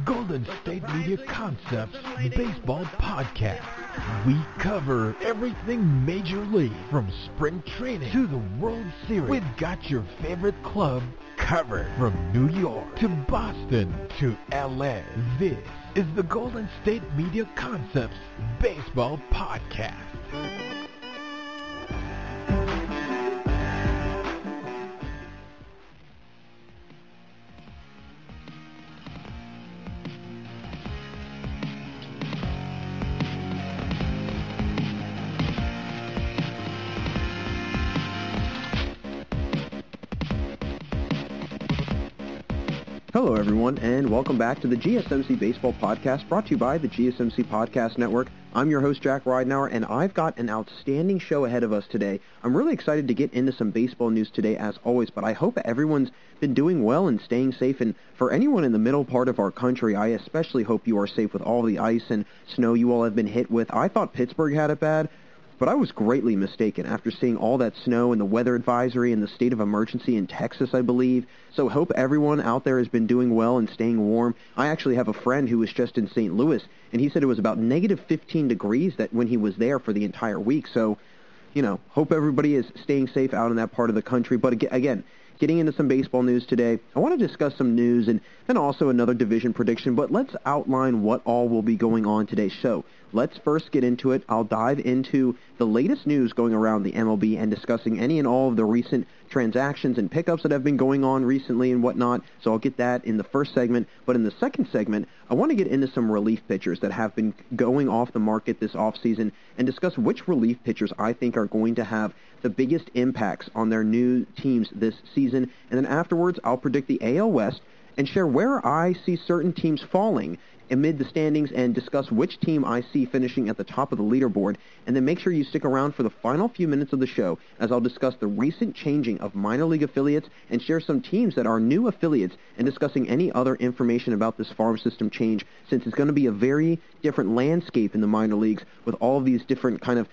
Golden State Media Concepts Baseball Podcast. We cover everything Major League, from spring training to the World Series. We've got your favorite club covered, from New York to Boston to LA. This is the Golden State Media Concepts Baseball Podcast. Hello, everyone, and welcome back to the GSMC Baseball Podcast, brought to you by the GSMC Podcast Network. I'm your host, Jack Ridenauer, and I've got an outstanding show ahead of us today. I'm really excited to get into some baseball news today, as always, but I hope everyone's been doing well and staying safe. And for anyone in the middle part of our country, I especially hope you are safe with all the ice and snow you all have been hit with. I thought Pittsburgh had it bad, but I was greatly mistaken after seeing all that snow and the weather advisory and the state of emergency in Texas, I believe. So hope everyone out there has been doing well and staying warm. I actually have a friend who was just in St. Louis, and he said it was about negative 15 degrees that when he was there for the entire week. So, hope everybody is staying safe out in that part of the country. But again, getting into some baseball news today, I want to discuss some news and also another division prediction, but let's outline what all will be going on today's show. Let's first get into it. I'll dive into the latest news going around the MLB and discussing any and all of the recent transactions and pickups that have been going on recently and whatnot. So I'll get that in the first segment. But in the second segment, I want to get into some relief pitchers that have been going off the market this offseason and discuss which relief pitchers I think are going to have the biggest impacts on their new teams this season. And then afterwards, I'll predict the AL West and share where I see certain teams falling amid the standings and discuss which team I see finishing at the top of the leaderboard. And then make sure you stick around for the final few minutes of the show as I'll discuss the recent changing of minor league affiliates and share some teams that are new affiliates and discussing any other information about this farm system change, since it's going to be a very different landscape in the minor leagues with all of these different kind of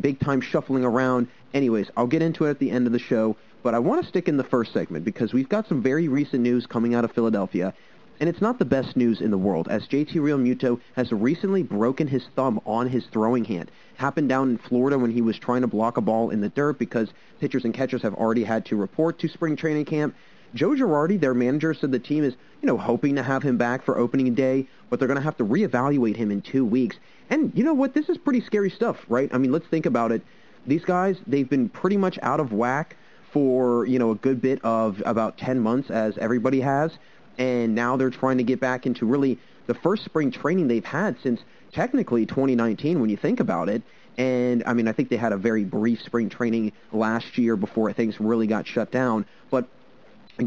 big-time shuffling around. Anyways, I'll get into it at the end of the show, but I want to stick in the first segment because we've got some very recent news coming out of Philadelphia. And it's not the best news in the world, as JT Realmuto has recently broken his thumb on his throwing hand. Happened down in Florida when he was trying to block a ball in the dirt because pitchers and catchers have already had to report to spring training camp. Joe Girardi, their manager, said the team is, hoping to have him back for opening day, but they're going to have to reevaluate him in 2 weeks. And you know what? This is pretty scary stuff, right? I mean, let's think about it. These guys, they've been pretty much out of whack for, a good bit of about 10 months, as everybody has. And now they're trying to get back into really the first spring training they've had since technically 2019 when you think about it. And, I mean, I think they had a very brief spring training last year before things really got shut down. But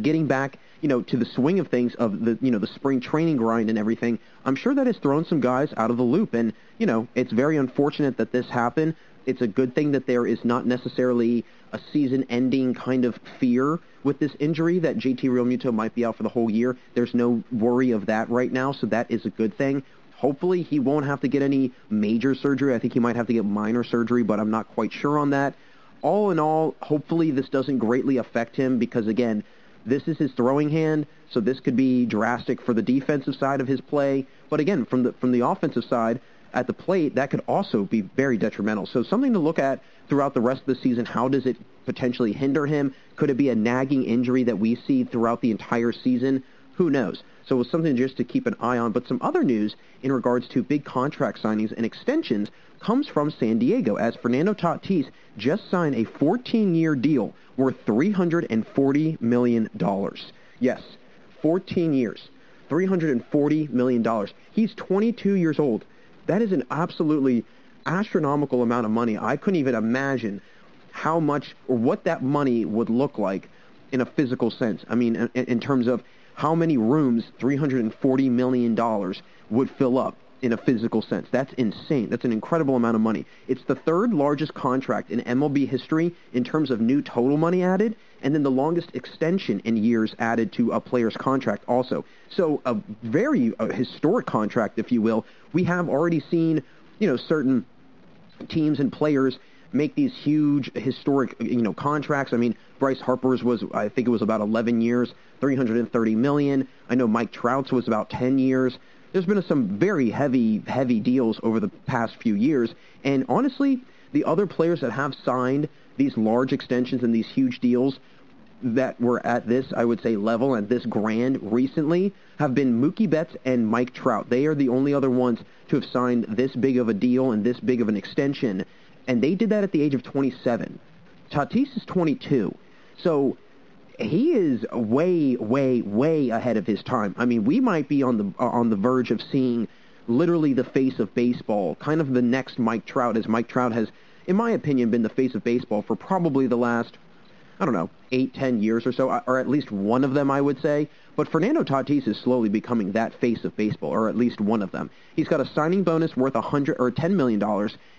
getting back, to the swing of things of the, the spring training grind and everything, I'm sure that has thrown some guys out of the loop. And, it's very unfortunate that this happened. It's a good thing that there is not necessarily a season-ending kind of fear with this injury that JT Realmuto might be out for the whole year. There's no worry of that right now, so that is a good thing. Hopefully he won't have to get any major surgery. I think he might have to get minor surgery, but I'm not quite sure on that. All in all, hopefully this doesn't greatly affect him because, again, this is his throwing hand, so this could be drastic for the defensive side of his play. But again, from the offensive side, at the plate, that could also be very detrimental. So something to look at throughout the rest of the season. How does it potentially hinder him? Could it be a nagging injury that we see throughout the entire season? Who knows? So it's something just to keep an eye on. But some other news in regards to big contract signings and extensions comes from San Diego, as Fernando Tatis just signed a 14-year deal worth $340 million. Yes, 14 years, $340 million. He's 22 years old. That is an absolutely astronomical amount of money. I couldn't even imagine how much or what that money would look like in a physical sense. I mean, in terms of how many rooms $340 million would fill up in a physical sense. That's insane. That's an incredible amount of money. It's the third largest contract in MLB history in terms of new total money added, and then the longest extension in years added to a player's contract also. So a very historic contract, if you will. We have already seen, certain teams and players make these huge historic, contracts. I mean, Bryce Harper's was, I think it was about 11 years, $330 million. I know Mike Trout's was about 10 years. There's been some very heavy deals over the past few years. And honestly, the other players that have signed these large extensions and these huge deals that were at this, I would say, level and this grand recently have been Mookie Betts and Mike Trout. They are the only other ones to have signed this big of a deal and this big of an extension. And they did that at the age of 27. Tatis is 22. So he is way, way, way ahead of his time. I mean, we might be on the verge of seeing literally the face of baseball, kind of the next Mike Trout, as Mike Trout has, in my opinion, been the face of baseball for probably the last, 8-10 years or so, or at least one of them, I would say. But Fernando Tatis is slowly becoming that face of baseball, or at least one of them. He's got a signing bonus worth $10 million,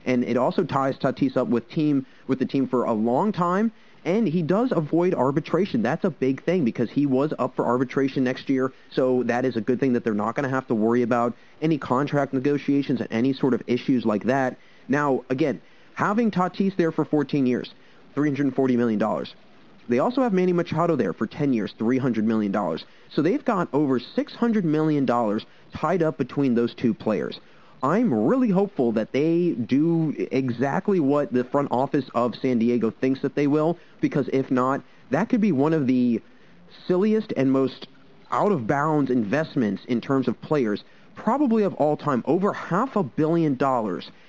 and it also ties Tatis up with the team for a long time. And he does avoid arbitration. That's a big thing because he was up for arbitration next year. So that is a good thing that they're not going to have to worry about any contract negotiations and any sort of issues like that. Now, again, having Tatis there for 14 years, $340 million. They also have Manny Machado there for 10 years, $300 million. So they've got over $600 million tied up between those two players. I'm really hopeful that they do exactly what the front office of San Diego thinks that they will, because if not, that could be one of the silliest and most out-of-bounds investments in terms of players, probably of all time. Over $500 million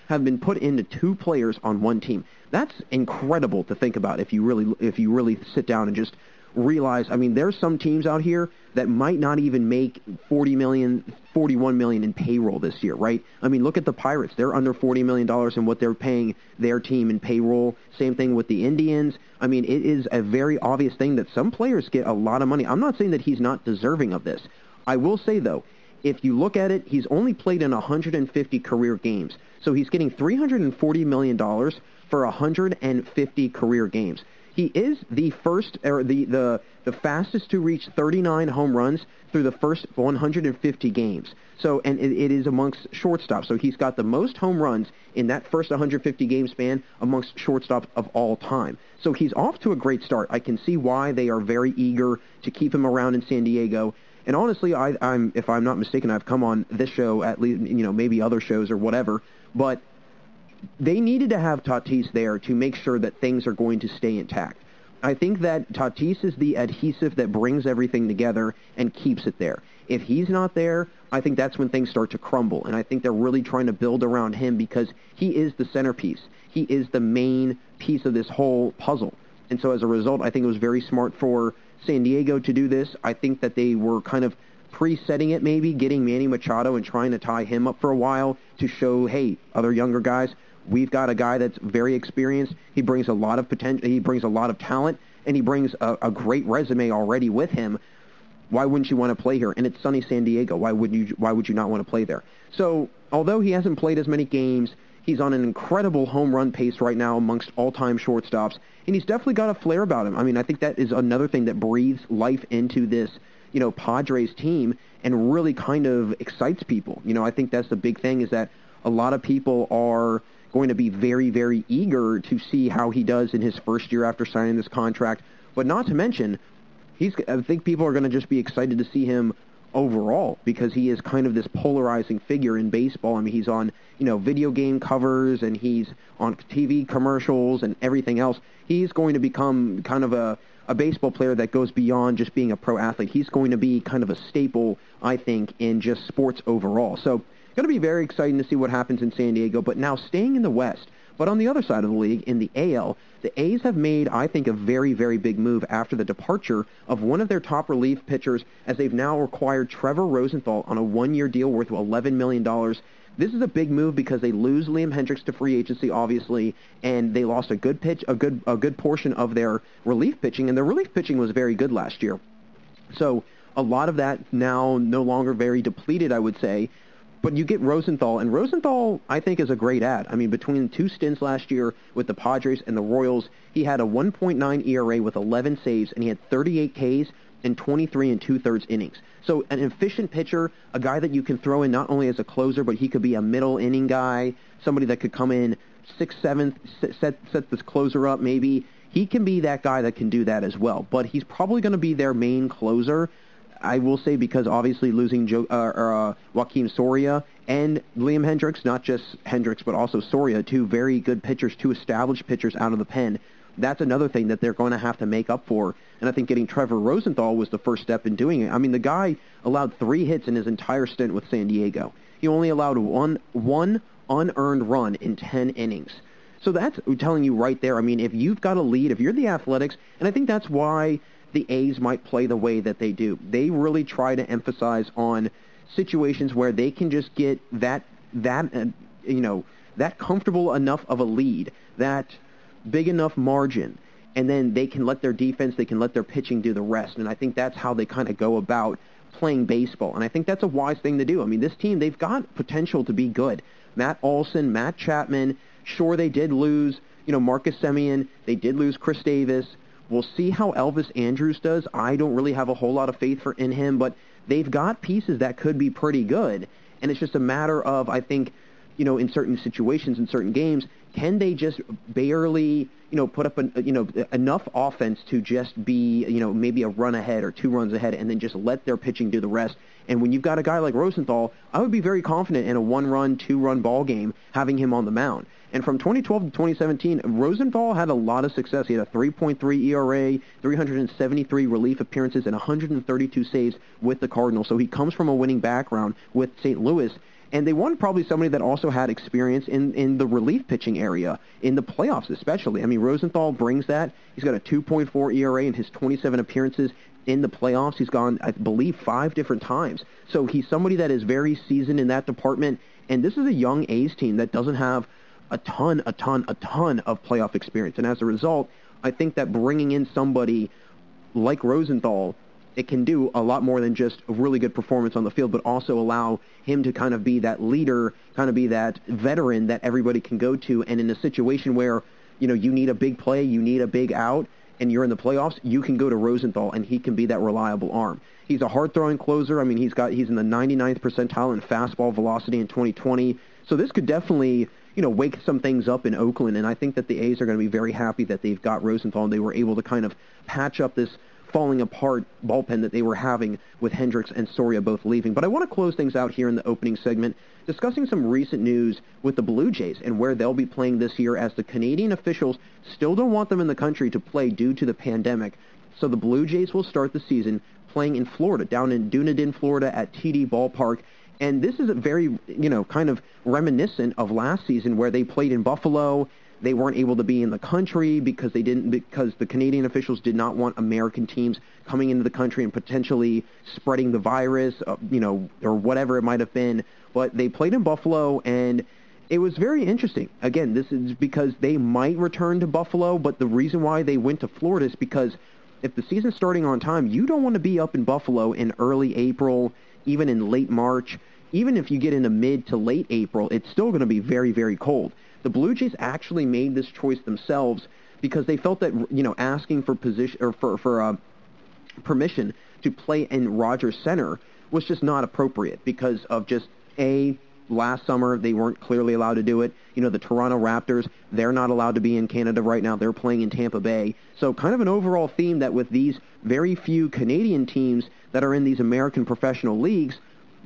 have been put into two players on one team. That's incredible to think about if you really sit down and just realize. I mean, there's some teams out here that might not even make $40 million, $41 million in payroll this year, right? I mean, look at the Pirates. They're under $40 million in what they're paying their team in payroll. Same thing with the Indians. I mean, it is a very obvious thing that some players get a lot of money. I'm not saying that he's not deserving of this. I will say, though, if you look at it, he's only played in 150 career games. So he's getting $340 million for 150 career games. He is the first, or the fastest to reach 39 home runs through the first 150 games. So, and it is amongst shortstops. So he's got the most home runs in that first 150 game span amongst shortstops of all time. So he's off to a great start. I can see why they are very eager to keep him around in San Diego. And honestly, I'm if I'm not mistaken, I've come on this show, at least, maybe other shows or whatever, but they needed to have Tatis there to make sure that things are going to stay intact. I think that Tatis is the adhesive that brings everything together and keeps it there. If he's not there, I think that's when things start to crumble, and I think they're really trying to build around him because he is the centerpiece. He is the main piece of this whole puzzle. And so as a result, I think it was very smart for San Diego to do this. I think that they were kind of pre-setting it, maybe, getting Manny Machado and trying to tie him up for a while to show, hey, other younger guys, we've got a guy that's very experienced. He brings a lot of potential. He brings a lot of talent, and he brings a great resume already with him. Why wouldn't you want to play here? And it's sunny San Diego. Why would you not want to play there? So, although he hasn't played as many games, he's on an incredible home run pace right now amongst all-time shortstops, and he's definitely got a flair about him. I mean, I think that is another thing that breathes life into this, Padres team and really kind of excites people. I think that's the big thing, is that a lot of people are going to be very, very eager to see how he does in his first year after signing this contract. But not to mention, I think people are going to just be excited to see him overall because he is kind of this polarizing figure in baseball. I mean, he's on, video game covers and he's on TV commercials and everything else. He's going to become kind of a baseball player that goes beyond just being a pro athlete. He's going to be kind of a staple, I think, in just sports overall. So going to be very exciting to see what happens in San Diego. But now staying in the West, but on the other side of the league, in the AL, the A's have made, I think, a very, very big move after the departure of one of their top relief pitchers, as they've now acquired Trevor Rosenthal on a one-year deal worth $11 million. This is a big move because they lose Liam Hendricks to free agency, obviously, and they lost a good portion of their relief pitching, and their relief pitching was very good last year. So a lot of that now no longer very depleted, I would say. But you get Rosenthal, and Rosenthal, I think, is a great add. I mean, between two stints last year with the Padres and the Royals, he had a 1.9 ERA with 11 saves, and he had 38 Ks and 23 2/3 innings. So an efficient pitcher, a guy that you can throw in not only as a closer, but he could be a middle inning guy, somebody that could come in, 6th, 7th, set this closer up maybe. He can be that guy that can do that as well. But he's probably going to be their main closer, I will say, because obviously losing Joaquin Soria and Liam Hendricks, not just Hendricks but also Soria, two very good pitchers, two established pitchers out of the pen. That's another thing that they're going to have to make up for. And I think getting Trevor Rosenthal was the first step in doing it. I mean, the guy allowed 3 hits in his entire stint with San Diego. He only allowed one unearned run in 10 innings. So that's telling you right there. I mean, if you've got a lead, if you're the Athletics, and I think that's why the A's might play the way that they do. They really try to emphasize on situations where they can just get that comfortable enough of a lead, that big enough margin, and then they can let their defense, they can let their pitching do the rest. And I think that's how they kind of go about playing baseball. And I think that's a wise thing to do. I mean, this team, they've got potential to be good. Matt Olson, Matt Chapman, sure, they did lose, Marcus Semien. They did lose Chris Davis. We'll see how Elvis Andrus does. I don't really have a whole lot of faith in him, but they've got pieces that could be pretty good. And it's just a matter of, I think, in certain situations, in certain games, can they just barely, put up enough offense to just be, maybe a run ahead or 2 runs ahead, and then just let their pitching do the rest. And when you've got a guy like Rosenthal, I would be very confident in a 1-run, 2-run ball game having him on the mound. And from 2012 to 2017, Rosenthal had a lot of success. He had a 3.3 ERA, 373 relief appearances, and 132 saves with the Cardinals. So he comes from a winning background with St. Louis. And they wanted probably somebody that also had experience in the relief pitching area, in the playoffs especially. I mean, Rosenthal brings that. He's got a 2.4 ERA in his 27 appearances in the playoffs. He's gone, I believe, 5 different times. So he's somebody that is very seasoned in that department. And this is a young A's team that doesn't have a ton of playoff experience. And as a result, I think that bringing in somebody like Rosenthal, it can do a lot more than just a really good performance on the field, but also allow him to kind of be that leader, kind of be that veteran that everybody can go to. And in a situation where, you need a big play, you need a big out, and you're in the playoffs, you can go to Rosenthal, and he can be that reliable arm. He's a hard-throwing closer. I mean, he's in the 99th percentile in fastball velocity in 2020. So this could definitely, wake some things up in Oakland. And I think that the A's are going to be very happy that they've got Rosenthal, and they were able to kind of patch up this falling apart bullpen that they were having with Hendricks and Soria both leaving. But I want to close things out here in the opening segment discussing some recent news with the Blue Jays and where they'll be playing this year, as the Canadian officials still don't want them in the country to play due to the pandemic. So the Blue Jays will start the season playing in Florida, down in Dunedin, Florida at TD Ballpark. And this is a very, kind of reminiscent of last season where they played in Buffalo. They weren't able to be in the country because the Canadian officials did not want American teams coming into the country and potentially spreading the virus, or whatever it might have been. But they played in Buffalo, and it was very interesting. Again, this is because they might return to Buffalo, but the reason why they went to Florida is because if the season's starting on time, you don't want to be up in Buffalo in early April, even in late March. Even if you get into mid to late April, it's still going to be very, very cold. The Blue Jays actually made this choice themselves because they felt that, asking for position or for permission to play in Rogers Center was just not appropriate because of just last summer they weren't clearly allowed to do it. The Toronto Raptors, they're not allowed to be in Canada right now. They're playing in Tampa Bay. So kind of an overall theme that with these very few Canadian teams that are in these American professional leagues,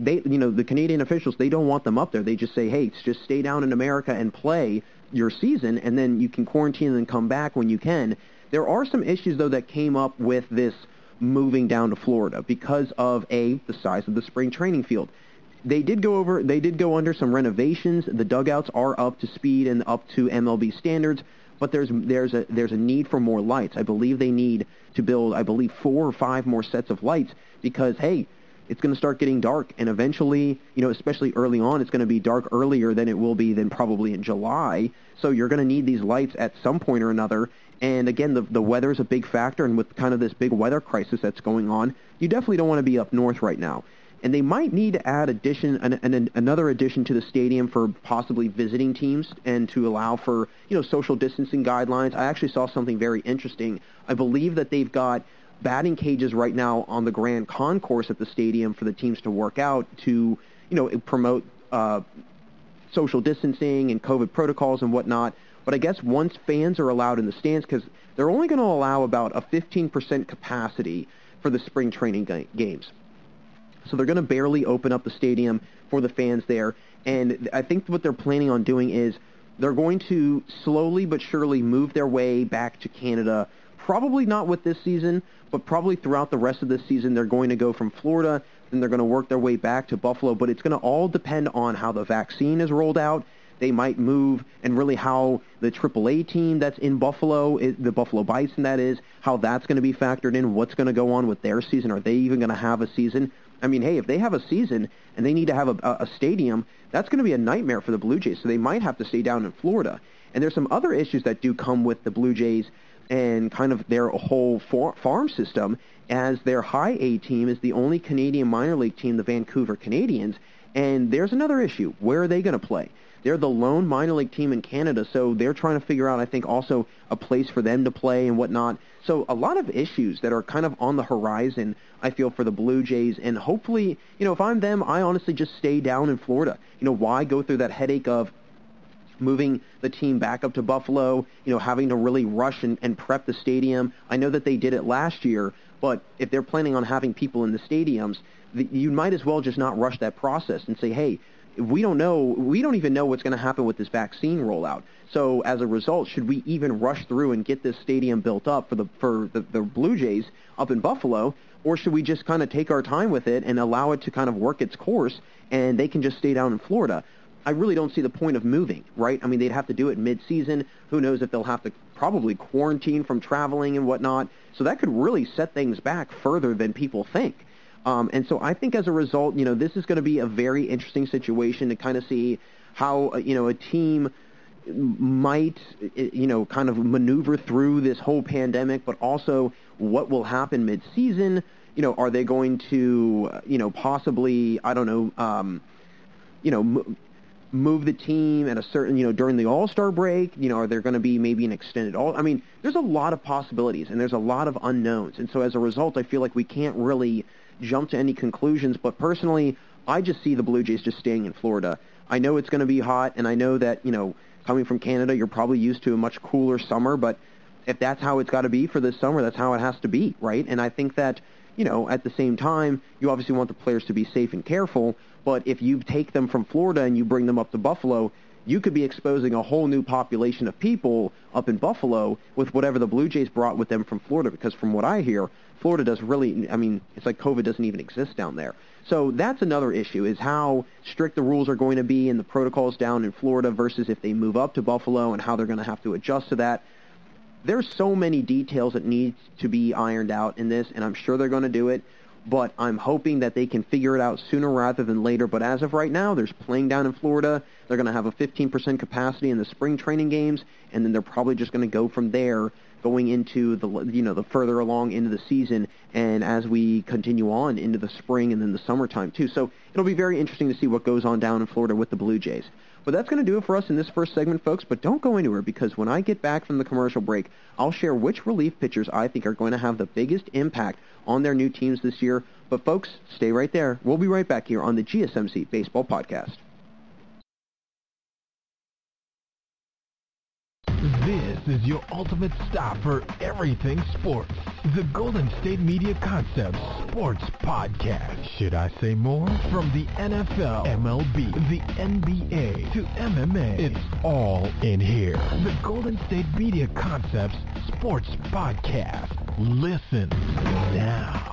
the Canadian officials, they don't want them up there. They just say, hey, just stay down in America and play your season, and then you can quarantine and then come back when you can. There are some issues, though, that came up with this moving down to Florida because of, the size of the spring training field. They did go under some renovations. The dugouts are up to speed and up to MLB standards, but there's a need for more lights. I believe they need to build, 4 or 5 more sets of lights because, hey, it's going to start getting dark, and eventually, especially early on, it's going to be dark earlier than it will be than probably in July. So you're going to need these lights at some point or another. And again, the weather is a big factor, and with kind of this big weather crisis that's going on, you definitely don't want to be up north right now. And they might need to add another addition to the stadium for possibly visiting teams and to allow for, social distancing guidelines. I actually saw something very interesting. I believe that they've got batting cages right now on the Grand Concourse at the stadium for the teams to work out to, promote social distancing and COVID protocols and whatnot. But I guess once fans are allowed in the stands, because they're only going to allow about a 15% capacity for the spring training games. So they're going to barely open up the stadium for the fans there. And I think what they're planning on doing is they're going to slowly but surely move their way back to Canada. Probably not with this season, but probably throughout the rest of this season. They're going to go from Florida, then they're going to work their way back to Buffalo. But it's going to all depend on how the vaccine is rolled out. They might move, and really how the AAA team that's in Buffalo, the Buffalo Bison that is, how that's going to be factored in, what's going to go on with their season. Are they even going to have a season? I mean, hey, if they have a season and they need to have a stadium, that's going to be a nightmare for the Blue Jays, so they might have to stay down in Florida. And there's some other issues that do come with the Blue Jays and kind of their whole farm system, as their high A team is the only Canadian minor league team, the Vancouver Canadians, and there's another issue. Where are they going to play? They're the lone minor league team in Canada, so they're trying to figure out, I think, also a place for them to play and whatnot. So a lot of issues that are kind of on the horizon, I feel, for the Blue Jays. And hopefully, if I'm them, I honestly just stay down in Florida. Why go through that headache of moving the team back up to Buffalo, having to really rush and prep the stadium? I know that they did it last year, but if they're planning on having people in the stadiums, you might as well just not rush that process and say, hey, we don't even know what's going to happen with this vaccine rollout. So as a result, should we even rush through and get this stadium built up for the Blue Jays up in Buffalo, or should we just kind of take our time with it and allow it to kind of work its course and they can just stay down in Florida? I really don't see the point of moving, right? I mean, they'd have to do it mid-season. Who knows if they'll have to probably quarantine from traveling and whatnot. So that could really set things back further than people think. And so I think as a result, this is going to be a very interesting situation to kind of see how, a team might, kind of maneuver through this whole pandemic, but also what will happen mid-season. Are they going to, possibly, I don't know, move the team at a certain, during the All-Star break? Are there going to be maybe an extended there's a lot of possibilities and there's a lot of unknowns. And so as a result, I feel like we can't really jump to any conclusions, but personally, I just see the Blue Jays just staying in Florida. I know it's going to be hot, and I know that, coming from Canada, you're probably used to a much cooler summer, but if that's how it's got to be for this summer, that's how it has to be, right? And I think that, at the same time, you obviously want the players to be safe and careful, but if you take them from Florida and you bring them up to Buffalo, you could be exposing a whole new population of people up in Buffalo with whatever the Blue Jays brought with them from Florida, because from what I hear, Florida does really, it's like COVID doesn't even exist down there. So that's another issue, is how strict the rules are going to be and the protocols down in Florida versus if they move up to Buffalo and how they're going to have to adjust to that. There's so many details that need to be ironed out in this, and I'm sure they're going to do it, but I'm hoping that they can figure it out sooner rather than later. But as of right now, there's playing down in Florida. They're going to have a 15% capacity in the spring training games, and then they're probably just going to go from there, going into the further along into the season, and as we continue on into the spring and then the summertime too. So it'll be very interesting to see what goes on down in Florida with the Blue Jays. But that's going to do it for us in this first segment, folks. But don't go anywhere, because when I get back from the commercial break, I'll share which relief pitchers I think are going to have the biggest impact on their new teams this year. But folks, stay right there. We'll be right back here on the GSMC Baseball Podcast. This is your ultimate stop for everything sports. The Golden State Media Concepts Sports Podcast. Should I say more? From the NFL, MLB, the NBA, to MMA, it's all in here. The Golden State Media Concepts Sports Podcast. Listen now.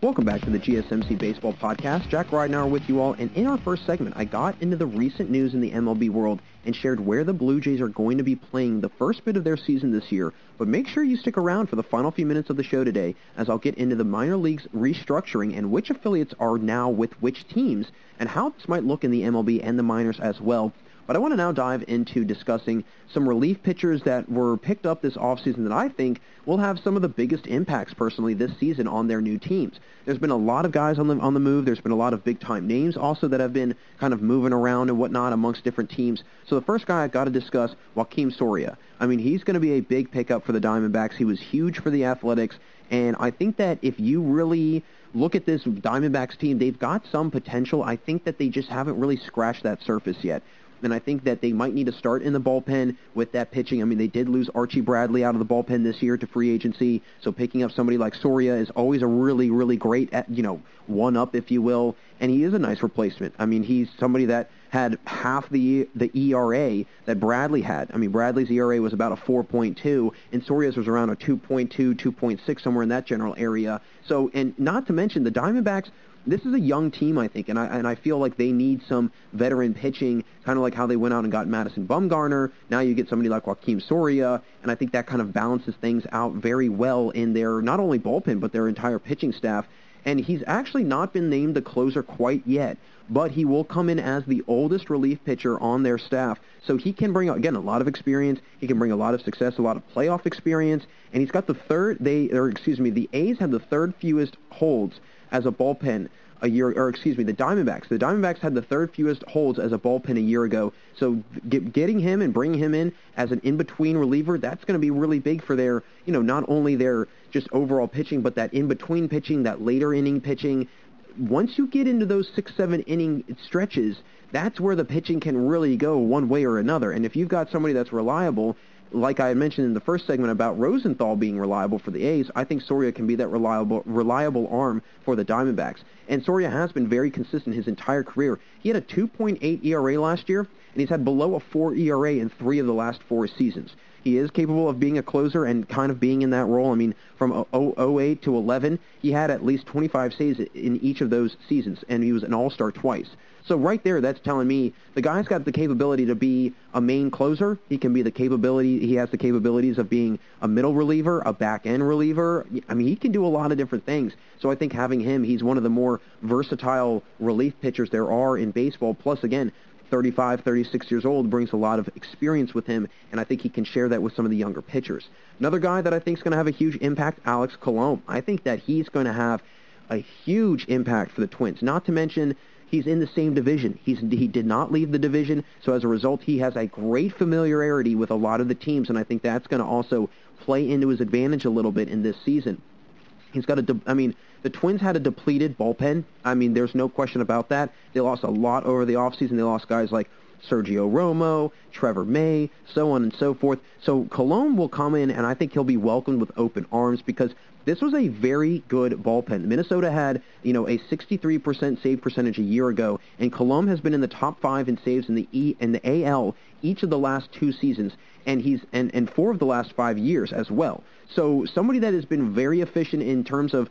Welcome back to the GSMC Baseball Podcast. Jack Ridenour with you all, and in our first segment, I got into the recent news in the MLB world and shared where the Blue Jays are going to be playing the first bit of their season this year. But make sure you stick around for the final few minutes of the show today, as I'll get into the minor leagues restructuring and which affiliates are now with which teams, and how this might look in the MLB and the minors as well. But I want to now dive into discussing some relief pitchers that were picked up this offseason that I think will have some of the biggest impacts personally this season on their new teams. There's been a lot of guys on the move. There's been a lot of big-time names also that have been kind of moving around and whatnot amongst different teams. So the first guy I've got to discuss, Joaquin Soria. I mean, he's going to be a big pickup for the Diamondbacks. He was huge for the Athletics, and I think that if you really look at this Diamondbacks team, they've got some potential. I think that they just haven't really scratched that surface yet. And I think that they might need to start in the bullpen with that pitching. I mean, they did lose Archie Bradley out of the bullpen this year to free agency, so picking up somebody like Soria is always a really, really great, one-up, if you will, and he is a nice replacement. I mean, he's somebody that had half the ERA that Bradley had. I mean, Bradley's ERA was about a 4.2, and Soria's was around a 2.2, 2.6, somewhere in that general area. So, and not to mention, the Diamondbacks, this is a young team, I think, and I feel like they need some veteran pitching, kind of like how they went out and got Madison Bumgarner. Now you get somebody like Joaquin Soria, and I think that kind of balances things out very well in their not only bullpen, but their entire pitching staff. And he's actually not been named the closer quite yet, but he will come in as the oldest relief pitcher on their staff. So he can bring, again, a lot of experience. He can bring a lot of success, a lot of playoff experience, and he's got the A's have the third fewest holds as a bullpen the Diamondbacks. The Diamondbacks had the third fewest holds as a bullpen a year ago. So getting him and bringing him in as an in-between reliever, that's going to be really big for their, not only their just overall pitching, but that in-between pitching, that later inning pitching. Once you get into those 6-7 inning stretches, that's where the pitching can really go one way or another. And if you've got somebody that's reliable, like I had mentioned in the first segment about Rosenthal being reliable for the A's, I think Soria can be that reliable arm for the Diamondbacks. And Soria has been very consistent his entire career. He had a 2.8 ERA last year, and he's had below a 4 ERA in 3 of the last 4 seasons. He is capable of being a closer and kind of being in that role. I mean, from 08 to 11, he had at least 25 saves in each of those seasons, and he was an all-star twice. So right there, that's telling me the guy's got the capability to be a main closer. He has the capabilities of being a middle reliever, a back-end reliever. I mean, he can do a lot of different things. So I think having him, he's one of the more versatile relief pitchers there are in baseball. Plus, again, 35, 36 years old, brings a lot of experience with him, and I think he can share that with some of the younger pitchers. Another guy that I think is going to have a huge impact, Alex Colombe. I think that he's going to have a huge impact for the Twins, not to mention he's in the same division. He did not leave the division, so as a result, he has a great familiarity with a lot of the teams, and I think that's going to also play into his advantage a little bit in this season. He's got the Twins had a depleted bullpen. I mean, there's no question about that. They lost a lot over the offseason. They lost guys like Sergio Romo, Trevor May, so on and so forth. So Colombe will come in, and I think he'll be welcomed with open arms because this was a very good bullpen. Minnesota had, a 63% save percentage a year ago, and Colombe has been in the top 5 in saves in the AL each of the last 2 seasons, and he's and 4 of the last 5 years as well. So somebody that has been very efficient in terms of,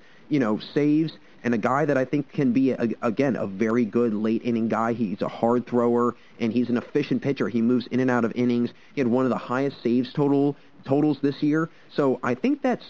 saves, and a guy that I think can be, a very good late-inning guy. He's a hard thrower, and he's an efficient pitcher. He moves in and out of innings. He had one of the highest saves totals this year. So I think that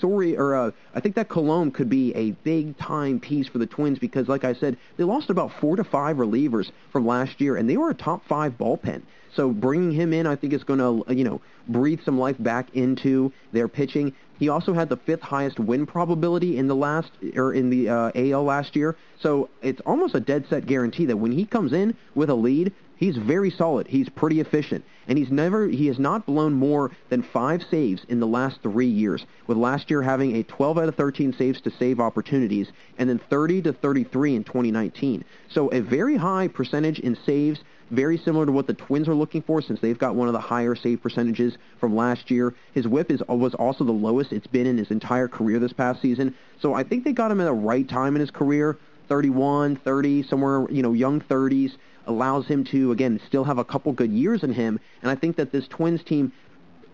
Colombe could be a big-time piece for the Twins because, like I said, they lost about 4 to 5 relievers from last year, and they were a top 5 bullpen. So bringing him in, I think, is going to, breathe some life back into their pitching. He also had the 5th highest win probability in the AL last year. So it's almost a dead set guarantee that when he comes in with a lead, he's very solid. He's pretty efficient. And he has not blown more than 5 saves in the last 3 years, with last year having a 12 out of 13 saves to save opportunities, and then 30 to 33 in 2019. So a very high percentage in saves, very similar to what the Twins are looking for since they've got one of the higher save percentages from last year. His whip was also the lowest it's been in his entire career this past season. So I think they got him at the right time in his career, 31, 30, somewhere, young 30s, allows him to, again, still have a couple good years in him. And I think that this Twins team,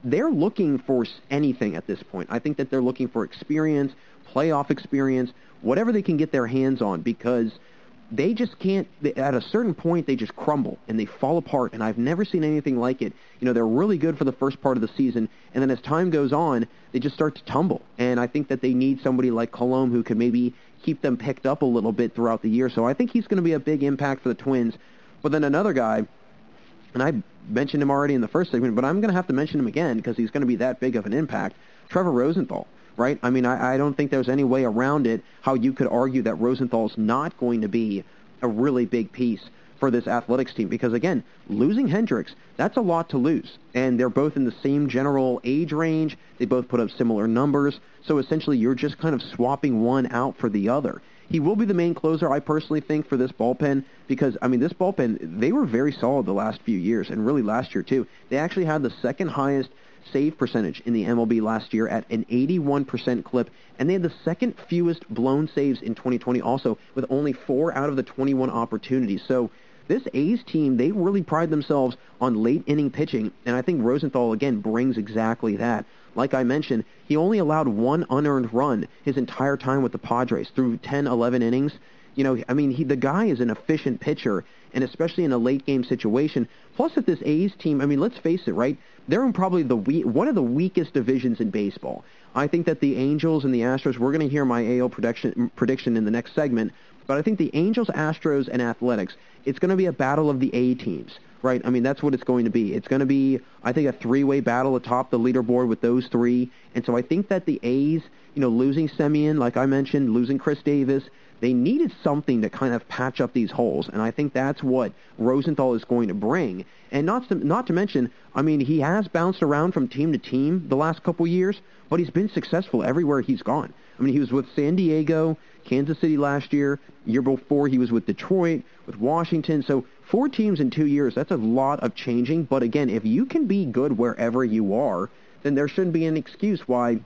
they're looking for anything at this point. I think that they're looking for experience, playoff experience, whatever they can get their hands on, because they just can't, at a certain point, they just crumble and they fall apart, and I've never seen anything like it. They're really good for the first part of the season, and then as time goes on, they just start to tumble. And I think that they need somebody like Colombe who can maybe keep them picked up a little bit throughout the year. So I think he's going to be a big impact for the Twins. But then another guy and I mentioned him already in the first segment, but I'm going to have to mention him again because he's going to be that big of an impact. Trevor Rosenthal, right? I mean, I don't think there's any way around it how you could argue that Rosenthal's not going to be a really big piece for this Athletics team because, again, losing Hendricks, that's a lot to lose. And they're both in the same general age range. They both put up similar numbers. So essentially you're just kind of swapping one out for the other. He will be the main closer, I personally think, for this bullpen because, I mean, this bullpen, they were very solid the last few years, and really last year, too. They actually had the second highest save percentage in the MLB last year at an 81% clip, and they had the second fewest blown saves in 2020 also, with only 4 out of the 21 opportunities. So this A's team, they really pride themselves on late-inning pitching, and I think Rosenthal, again, brings exactly that. Like I mentioned, he only allowed 1 unearned run his entire time with the Padres through 10, 11 innings. You know, I mean, the guy is an efficient pitcher, and especially in a late-game situation. Plus, if this A's team, I mean, let's face it, right? They're in probably one of the weakest divisions in baseball. I think that the Angels and the Astros, we're going to hear my AL prediction in the next segment, but I think the Angels, Astros, and Athletics, it's going to be a battle of the A teams. Right, I mean, that's what it's going to be. It's going to be, I think, a 3-way battle atop the leaderboard with those 3. And so I think that the A's, you know, losing Semien, like I mentioned, losing Chris Davis, they needed something to kind of patch up these holes. And I think that's what Rosenthal is going to bring. And not to mention, I mean, he has bounced around from team to team the last couple years, but he's been successful everywhere he's gone. I mean, he was with San Diego, Kansas City last year. Year before, he was with Detroit, with Washington. So 4 teams in 2 years, that's a lot of changing. But again, if you can be good wherever you are, then there shouldn't be an excuse why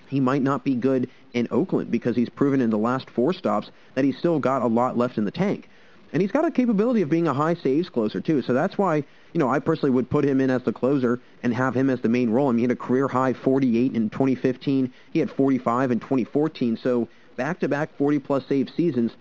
he might not be good in Oakland, because he's proven in the last 4 stops that he's still got a lot left in the tank. And he's got a capability of being a high saves closer, too. So that's why, you know, I personally would put him in as the closer and have him as the main role. I mean, he had a career-high 48 in 2015. He had 45 in 2014. So back-to-back 40-plus save seasons,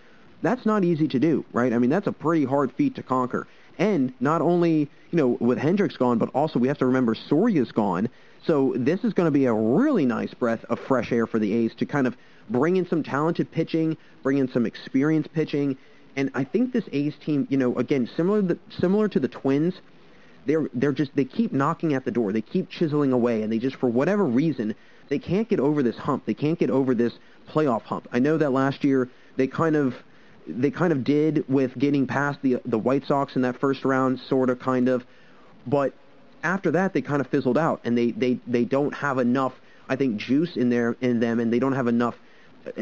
that's not easy to do, right? I mean, that's a pretty hard feat to conquer. And not only, you know, with Hendricks gone, but also we have to remember Soria's gone. So this is going to be a really nice breath of fresh air for the A's to kind of bring in some talented pitching, bring in some experienced pitching. And I think this A's team, you know, again, similar to the Twins, they keep knocking at the door. They keep chiseling away, and they just, for whatever reason, they can't get over this hump. They can't get over this playoff hump. I know that last year they kind of did with getting past the White Sox in that first round, sort of, kind of. But after that, they kind of fizzled out, and they don't have enough, I think, juice in them, and they don't have enough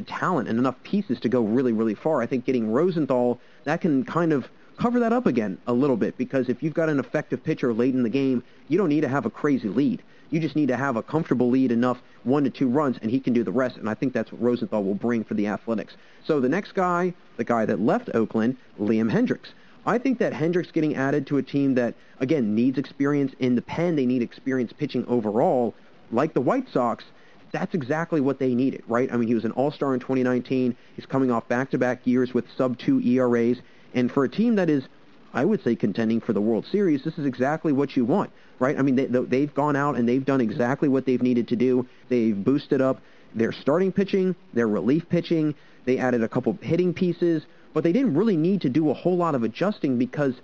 talent and enough pieces to go really, really far. I think getting Rosenthal, that can kind of cover that up again a little bit, because if you've got an effective pitcher late in the game, you don't need to have a crazy lead. You just need to have a comfortable lead enough, 1 to 2 runs, and he can do the rest. And I think that's what Rosenthal will bring for the Athletics. So the next guy, the guy that left Oakland, Liam Hendricks. I think that Hendricks getting added to a team that, again, needs experience in the pen, they need experience pitching overall, like the White Sox, that's exactly what they needed, right? I mean, he was an all-star in 2019. He's coming off back-to-back years with sub-2 ERAs. And for a team that is, I would say, contending for the World Series, this is exactly what you want, right? I mean, they've gone out and they've done exactly what they've needed to do. They've boosted up their starting pitching, their relief pitching. They added a couple hitting pieces, but they didn't really need to do a whole lot of adjusting because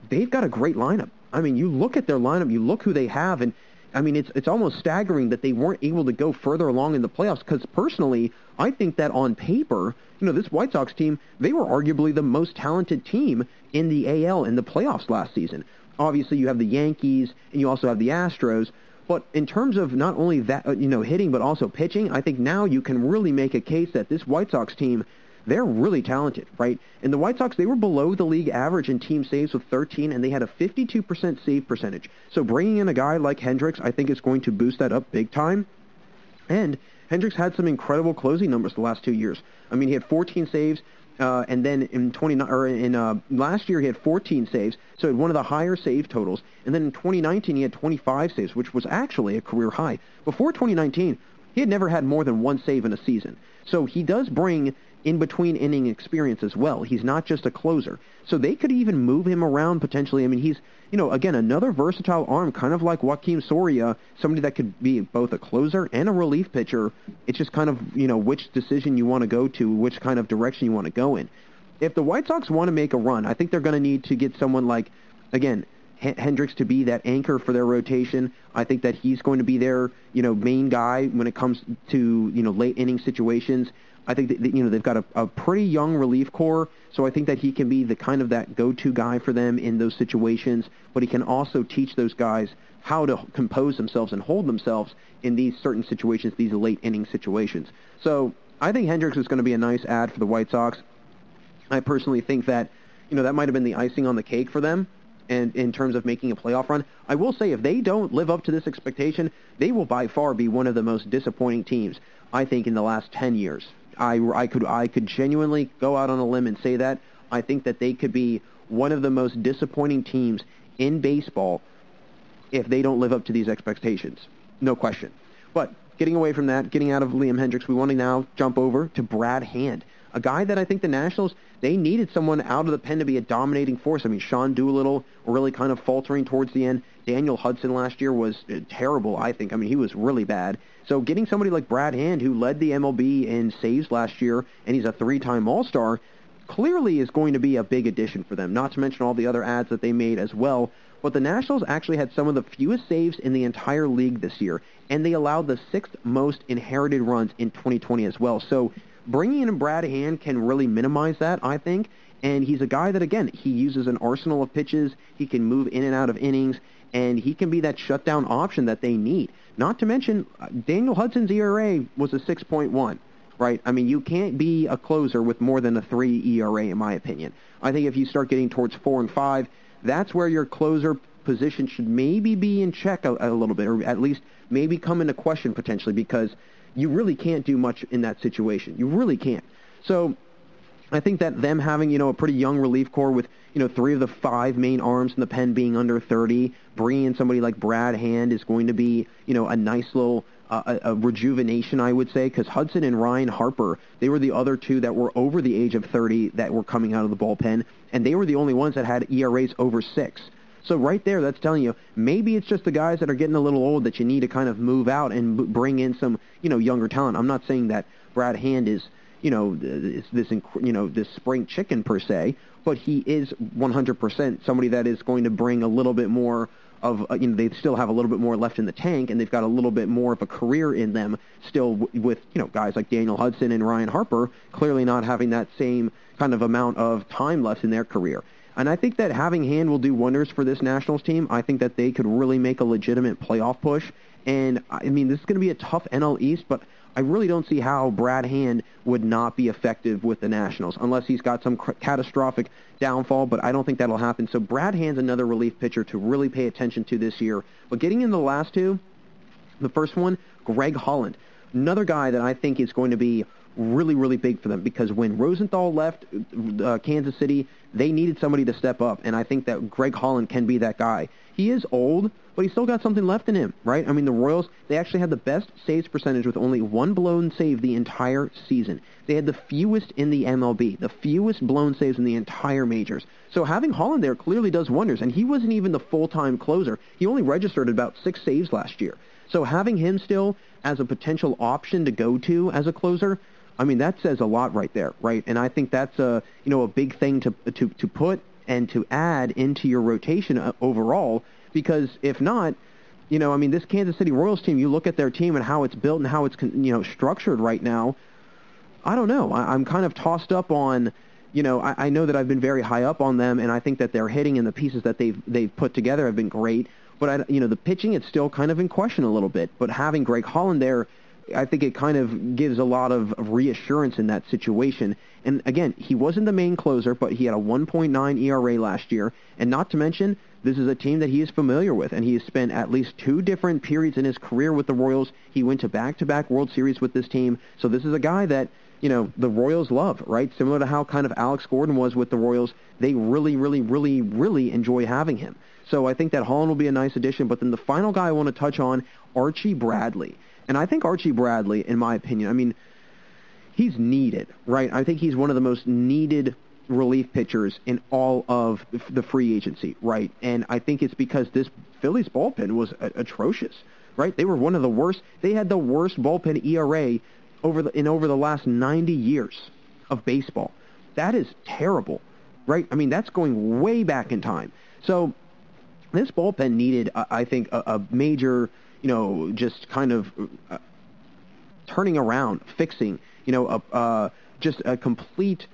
they've got a great lineup. I mean, you look at their lineup, you look who they have, and I mean, it's almost staggering that they weren't able to go further along in the playoffs, because personally, I think that on paper, you know, this White Sox team, they were arguably the most talented team in the AL in the playoffs last season. Obviously, you have the Yankees, and you also have the Astros, but in terms of not only that, you know, hitting, but also pitching, I think now you can really make a case that this White Sox team, they're really talented, right? And the White Sox, they were below the league average in team saves with 13, and they had a 52% save percentage. So bringing in a guy like Hendricks, I think is going to boost that up big time. And Hendricks had some incredible closing numbers the last 2 years. I mean, he had 14 saves, and then in last year he had 14 saves, so he had one of the higher save totals. And then in 2019 he had 25 saves, which was actually a career high. Before 2019, he had never had more than 1 save in a season. So he does bring in-between inning experience as well. He's not just a closer. So they could even move him around potentially. I mean, he's, you know, again, another versatile arm, kind of like Joaquin Soria, somebody that could be both a closer and a relief pitcher. It's just kind of, you know, which decision you want to go to, which kind of direction you want to go in. If the White Sox want to make a run, I think they're going to need to get someone like, again, Hendricks to be that anchor for their rotation. I think that he's going to be their, main guy when it comes to, late inning situations. I think that, they've got a pretty young relief corps, so I think that he can be the kind of that go-to guy for them in those situations, but he can also teach those guys how to compose themselves and hold themselves in these certain situations, these late inning situations. So I think Hendricks is going to be a nice add for the White Sox. I personally think that, that might have been the icing on the cake for them, and in terms of making a playoff run. I will say, if they don't live up to this expectation, they will by far be one of the most disappointing teams, I think, in the last 10 years. I could genuinely go out on a limb and say that. I think that they could be one of the most disappointing teams in baseball if they don't live up to these expectations. No question. But getting away from that, getting out of Liam Hendricks, we want to now jump over to Brad Hand, a guy that I think the Nationals, they needed someone out of the pen to be a dominating force. I mean, Sean Doolittle really kind of faltering towards the end. Daniel Hudson last year was terrible, I think. I mean, he was really bad. So getting somebody like Brad Hand, who led the MLB in saves last year, and he's a 3-time All-Star, clearly is going to be a big addition for them, not to mention all the other adds that they made as well. But the Nationals actually had some of the fewest saves in the entire league this year, and they allowed the 6th most inherited runs in 2020 as well. So bringing in Brad Hand can really minimize that, I think. And he's a guy that, again, he uses an arsenal of pitches. He can move in and out of innings, and he can be that shutdown option that they need. Not to mention, Daniel Hudson's ERA was a 6.1, right? I mean, you can't be a closer with more than a 3 ERA, in my opinion. I think if you start getting towards 4 and 5, that's where your closer position should maybe be in check a little bit, or at least maybe come into question potentially, because you really can't do much in that situation. You really can't. So I think that them having, a pretty young relief corps with, 3 of the 5 main arms in the pen being under 30, bringing in somebody like Brad Hand is going to be, a nice little a rejuvenation, I would say, because Hudson and Ryan Harper, they were the other two that were over the age of 30 that were coming out of the bullpen, and they were the only ones that had ERAs over 6. So right there, that's telling you, maybe it's just the guys that are getting a little old that you need to kind of move out and bring in some, younger talent. I'm not saying that Brad Hand is, this spring chicken per se, but he is 100% somebody that is going to bring a little bit more of, they still have a little bit more left in the tank, and they've got a little bit more of a career in them still with, guys like Daniel Hudson and Ryan Harper clearly not having that same kind of amount of time left in their career. And I think that having Hand will do wonders for this Nationals team. I think that they could really make a legitimate playoff push. And, I mean, this is going to be a tough NL East, but I really don't see how Brad Hand would not be effective with the Nationals, unless he's got some catastrophic downfall, but I don't think that'll happen. So Brad Hand's another relief pitcher to really pay attention to this year. But getting into the last two, the first one, Greg Holland, another guy that I think is going to be really, really big for them, because when Rosenthal left Kansas City, they needed somebody to step up, and I think that Greg Holland can be that guy. He is old, but he's still got something left in him, right? I mean, the Royals, they actually had the best saves percentage with only one blown save the entire season. They had the fewest in the MLB, the fewest blown saves in the entire majors. So having Holland there clearly does wonders, and he wasn't even the full-time closer. He only registered about 6 saves last year. So having him still as a potential option to go to as a closer, I mean, that says a lot right there, right? And I think that's a big thing to put and to add into your rotation overall, because if not, this Kansas City Royals team, you look at their team and how it's built and how it's, structured right now, I don't know. I'm kind of tossed up on, I know that I've been very high up on them, and I think that they're hitting and the pieces that they've put together have been great, but, the pitching, it's still kind of in question a little bit. But having Greg Holland there, I think it kind of gives a lot of reassurance in that situation. And again, he wasn't the main closer, but he had a 1.9 ERA last year. And not to mention, this is a team that he is familiar with, and he has spent at least 2 different periods in his career with the Royals. He went to back-to-back World Series with this team. So this is a guy that, the Royals love, right? Similar to how kind of Alex Gordon was with the Royals. They really, really, really, really enjoy having him. So I think that Holland will be a nice addition. But then the final guy I want to touch on, Archie Bradley. And I think Archie Bradley, in my opinion, he's needed, right? I think he's one of the most needed relief pitchers in all of the free agency, right? And I think it's because this Phillies bullpen was atrocious, right? They were one of the worst. They had the worst bullpen ERA over the last 90 years of baseball. That is terrible, right? I mean, that's going way back in time. So this bullpen needed, I think, a major, just kind of turning around, fixing, just a complete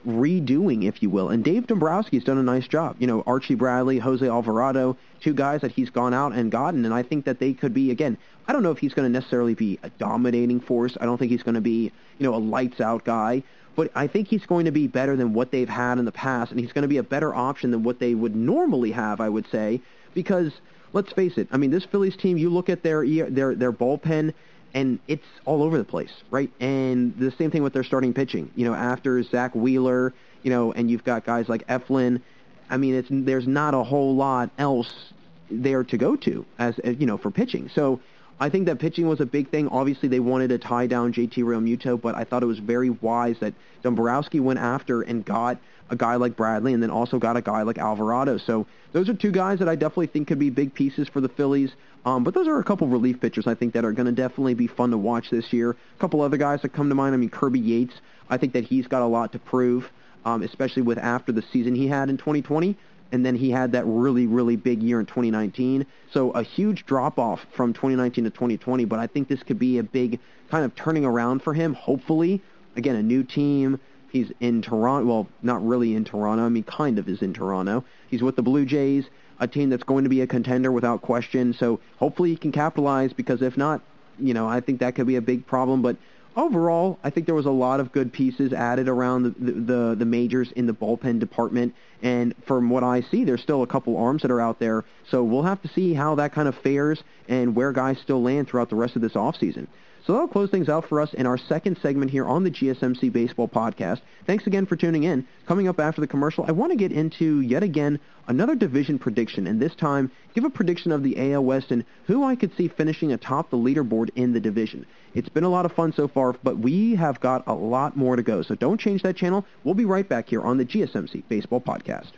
redoing, if you will. And Dave Dombrowski's done a nice job. Archie Bradley, Jose Alvarado, two guys that he's gone out and gotten, and I think that they could be, again, I don't know if he's going to necessarily be a dominating force. I don't think he's going to be, a lights-out guy, but I think he's going to be better than what they've had in the past, and he's going to be a better option than what they would normally have, I would say, because, let's face it, I mean, this Phillies team, you look at their bullpen, and it's all over the place, right? And the same thing with their starting pitching. After Zach Wheeler, and you've got guys like Eflin, I mean, there's not a whole lot else there to go to as for pitching. So I think that pitching was a big thing. Obviously, they wanted to tie down JT Realmuto, but I thought it was very wise that Dombrowski went after and got a guy like Bradley and then also got a guy like Alvarado. So those are two guys that I definitely think could be big pieces for the Phillies. But those are a couple relief pitchers I think that are going to definitely be fun to watch this year. A couple other guys that come to mind. I mean, Kirby Yates, I think that he's got a lot to prove, especially with after the season he had in 2020. And then he had that really, really big year in 2019. So a huge drop-off from 2019 to 2020, but I think this could be a big kind of turning around for him, hopefully. Again, a new team. He's in Toronto. Well, not really in Toronto. I mean, kind of is in Toronto. He's with the Blue Jays, a team that's going to be a contender without question. So hopefully he can capitalize, because if not, I think that could be a big problem. But overall, I think there was a lot of good pieces added around the majors in the bullpen department. And from what I see, there's still a couple arms that are out there. So we'll have to see how that kind of fares and where guys still land throughout the rest of this offseason. So that'll close things out for us in our second segment here on the GSMC Baseball Podcast. Thanks again for tuning in. Coming up after the commercial, I want to get into, yet again, another division prediction, and this time give a prediction of the AL West and who I could see finishing atop the leaderboard in the division. It's been a lot of fun so far, but we have got a lot more to go, so don't change that channel. We'll be right back here on the GSMC Baseball Podcast.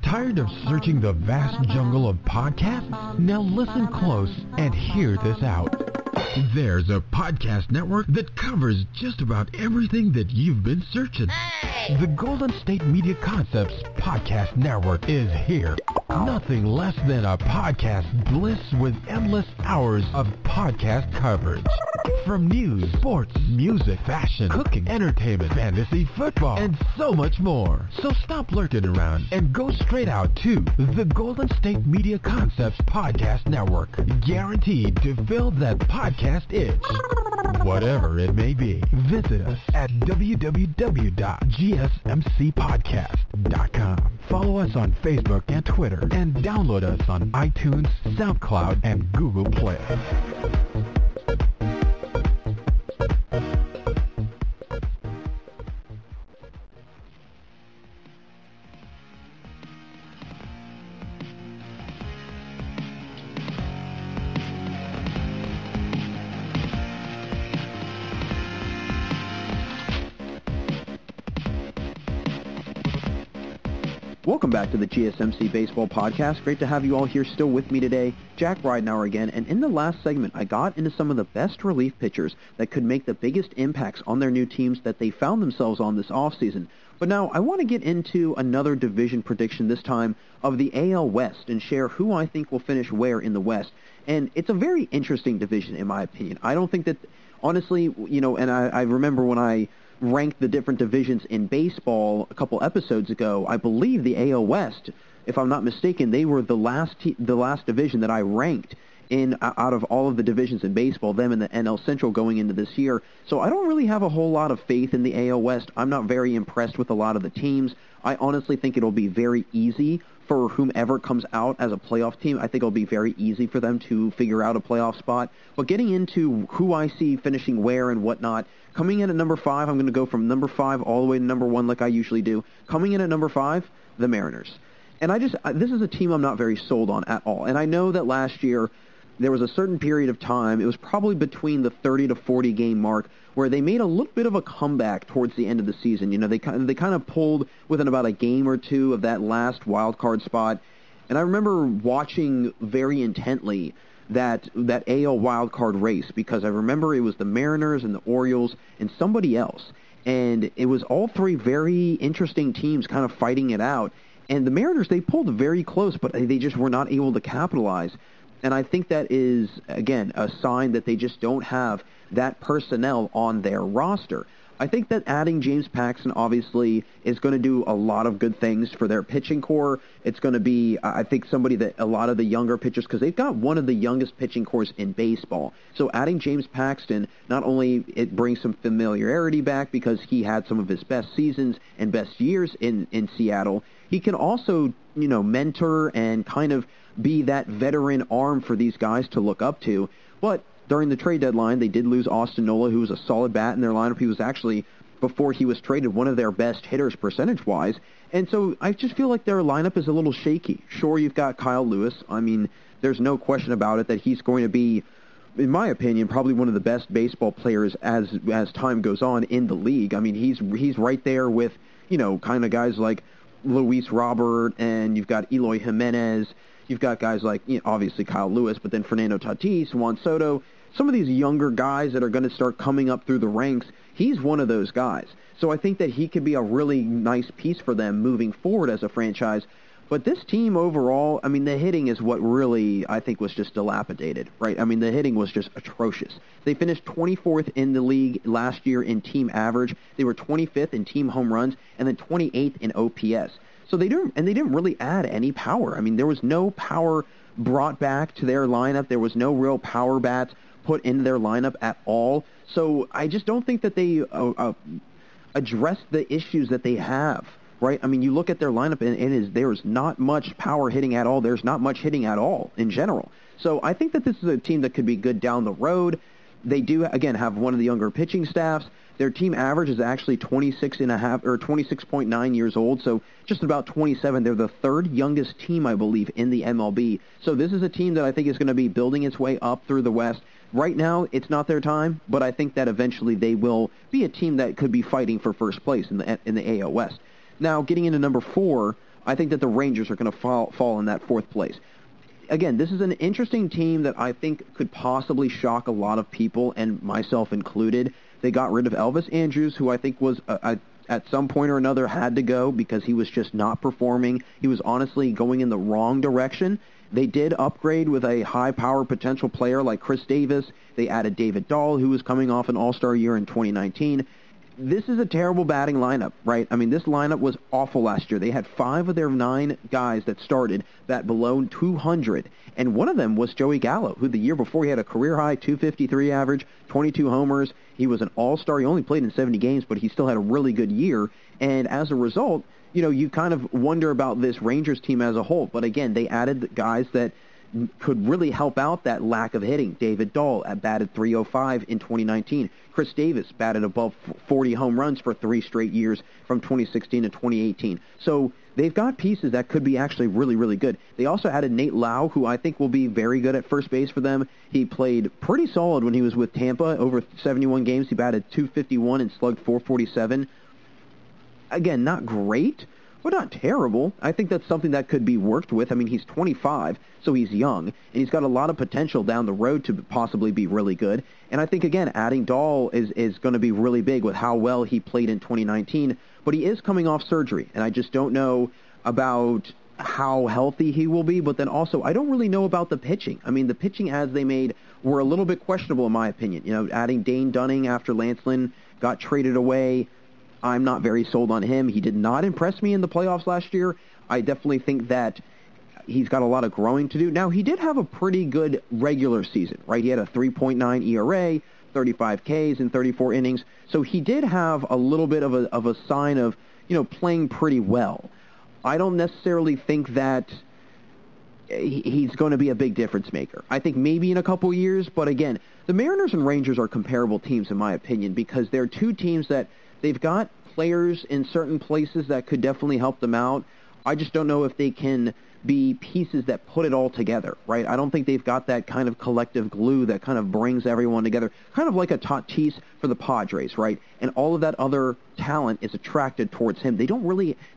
Tired of searching the vast jungle of podcasts? Now listen close and hear this out. There's a podcast network that covers just about everything that you've been searching. Hey! The Golden State Media Concepts Podcast Network is here. Nothing less than a podcast bliss with endless hours of podcast coverage. From news, sports, music, fashion, cooking, entertainment, fantasy, football, and so much more. So stop lurking around and go straight out to the Golden State Media Concepts Podcast Network. Guaranteed to fill that podcast itch. Whatever it may be, visit us at www.gsmcpodcast.com. Follow us on Facebook and Twitter, and download us on iTunes, SoundCloud, and Google Play. Welcome back to the GSMC Baseball Podcast. Great to have you all here still with me today. Jack Ridenauer again, and in the last segment, I got into some of the best relief pitchers that could make the biggest impacts on their new teams that they found themselves on this offseason. But now I want to get into another division prediction, this time of the AL West, and share who I think will finish where in the West. And it's a very interesting division, in my opinion. I don't think that, honestly, and I remember when I ranked the different divisions in baseball a couple episodes ago, I believe the AL West, if I'm not mistaken, they were the last division that I ranked in out of all of the divisions in baseball, them and the NL Central going into this year. So I don't really have a whole lot of faith in the AL West. I'm not very impressed with a lot of the teams. I honestly think it'll be very easy for whomever comes out as a playoff team. I think it'll be very easy for them to figure out a playoff spot. But getting into who I see finishing where and whatnot, coming in at number 5, I'm going to go from number 5 all the way to number 1 like I usually do. Coming in at number 5, the Mariners. And this is a team I'm not very sold on at all. And I know that last year there was a certain period of time, it was probably between the 30 to 40 game mark, where they made a little bit of a comeback towards the end of the season. They kind of pulled within about a game or two of that last wild card spot. And I remember watching very intently that AL wild card race, because I remember it was the Mariners and the Orioles and somebody else. and it was all three very interesting teams kind of fighting it out. And the Mariners, they pulled very close, but they just were not able to capitalize. And I think that is, again, a sign that they just don't have that personnel on their roster. I think that adding James Paxton obviously is going to do a lot of good things for their pitching core. It's going to be, I think, somebody that a lot of the younger pitchers, because they've got one of the youngest pitching cores in baseball. So adding James Paxton, not only it brings some familiarity back because he had some of his best seasons and best years in Seattle, he can also, mentor and kind of be that veteran arm for these guys to look up to. But during the trade deadline, they did lose Austin Nola, who was a solid bat in their lineup. He was actually, before he was traded, one of their best hitters percentage-wise. And so I just feel like their lineup is a little shaky. Sure, you've got Kyle Lewis. I mean, there's no question about it that he's going to be, in my opinion, probably one of the best baseball players as time goes on in the league. I mean, he's right there with, kind of guys like Luis Robert, and you've got Eloy Jimenez. You've got guys like, obviously Kyle Lewis, but then Fernando Tatis, Juan Soto, some of these younger guys that are going to start coming up through the ranks. He's one of those guys. So I think that he could be a really nice piece for them moving forward as a franchise. But this team overall, I mean, the hitting is what really, I think, was just dilapidated, right? I mean, the hitting was just atrocious. They finished 24th in the league last year in team average. They were 25th in team home runs, and then 28th in OPS. So they didn't really add any power. I mean, there was no power brought back to their lineup. There was no real power bats put into their lineup at all. So I just don't think that they addressed the issues that they have, right? I mean, you look at their lineup, and there's not much power hitting at all. There's not much hitting at all in general. So I think that this is a team that could be good down the road. They do, again, have one of the younger pitching staffs. Their team average is actually 26.9 years old, so just about 27. They're the third youngest team, I believe, in the MLB. So this is a team that I think is going to be building its way up through the West. Right now, it's not their time, but I think that eventually they will be a team that could be fighting for first place in the AL West. Now, getting into number 4, I think that the Rangers are going to fall in that 4th place. Again, this is an interesting team that I think could possibly shock a lot of people, and myself included. They got rid of Elvis Andrus, who I think was, at some point or another, had to go because he was just not performing. He was honestly going in the wrong direction. They did upgrade with a high-power potential player like Chris Davis. They added David Dahl, who was coming off an all-star year in 2019. This is a terrible batting lineup, right? I mean, this lineup was awful last year. They had 5 of their 9 guys that started bat below 200, and one of them was Joey Gallo, who the year before he had a career-high 253 average, 22 homers. He was an all-star. He only played in 70 games, but he still had a really good year, and as a result, you kind of wonder about this Rangers team as a whole. But again, they added the guys that could really help out that lack of hitting. David Dahl batted .305 in 2019. Chris Davis batted above 40 home runs for 3 straight years from 2016 to 2018. So they've got pieces that could be actually really, really good. They also added Nate Lau, who I think will be very good at first base for them. He played pretty solid when he was with Tampa. Over 71 games, he batted .251 and slugged .447. Again, not great, but not terrible. I think that's something that could be worked with. I mean, he's 25, so he's young, and he's got a lot of potential down the road to possibly be really good. And I think, again, adding Dahl is going to be really big with how well he played in 2019, but he is coming off surgery, and I just don't know about how healthy he will be, but then also I don't really know about the pitching. I mean, the pitching ads they made were a little bit questionable in my opinion. Adding Dane Dunning after Lance Lynn got traded away, I'm not very sold on him. He did not impress me in the playoffs last year. I definitely think that he's got a lot of growing to do. Now, he did have a pretty good regular season, right? He had a 3.9 ERA, 35 Ks in 34 innings. So he did have a little bit of a sign of, playing pretty well. I don't necessarily think that he's going to be a big difference maker. I think maybe in a couple years, but again, the Mariners and Rangers are comparable teams in my opinion because they're two teams that they've got players in certain places that could definitely help them out. I just don't know if they can be pieces that put it all together, right? I don't think they've got that kind of collective glue that kind of brings everyone together, kind of like a Tatis for the Padres, right? And all of that other talent is attracted towards him.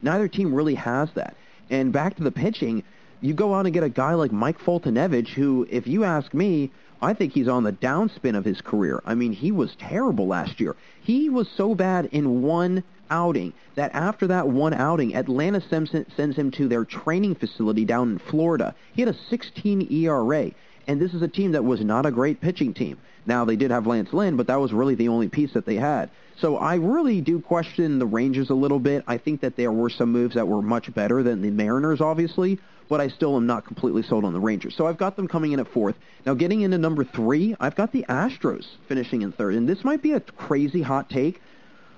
Neither team really has that. And back to the pitching, you go out and get a guy like Mike Foltynewicz, who, if you ask me, I think he's on the downspin of his career. I mean, he was terrible last year. He was so bad in one outing that after that one outing, Atlanta sends him to their training facility down in Florida. He had a 16 ERA, and this is a team that was not a great pitching team. Now, they did have Lance Lynn, but that was really the only piece that they had. So I really do question the Rangers a little bit. I think that there were some moves that were much better than the Mariners, obviously, but I still am not completely sold on the Rangers. So I've got them coming in at 4th. Now, getting into number 3, I've got the Astros finishing in 3rd. And this might be a crazy hot take,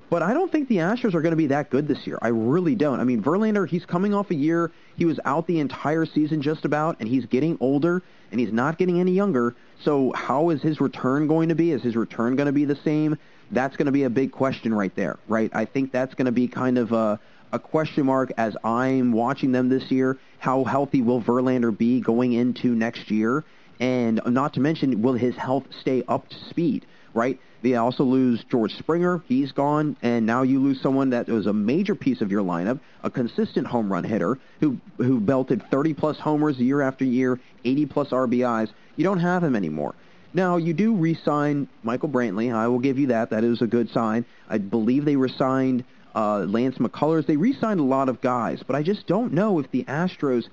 but I don't think the Astros are going to be that good this year. I really don't. I mean, Verlander, he's coming off a year. He was out the entire season just about, and he's getting older, and he's not getting any younger. So how is his return going to be? Is his return going to be the same? That's going to be a big question right there, right? I think that's going to be kind of a question mark as I'm watching them this year. How healthy will Verlander be going into next year? And not to mention, will his health stay up to speed, right? They also lose George Springer. He's gone. And now you lose someone that was a major piece of your lineup, a consistent home run hitter who belted 30-plus homers year after year, 80-plus RBIs. You don't have him anymore. Now, you do re-sign Michael Brantley. I will give you that. That is a good sign. I believe they re-signed Lance McCullers. They re-signed a lot of guys, but I just don't know if the Astros,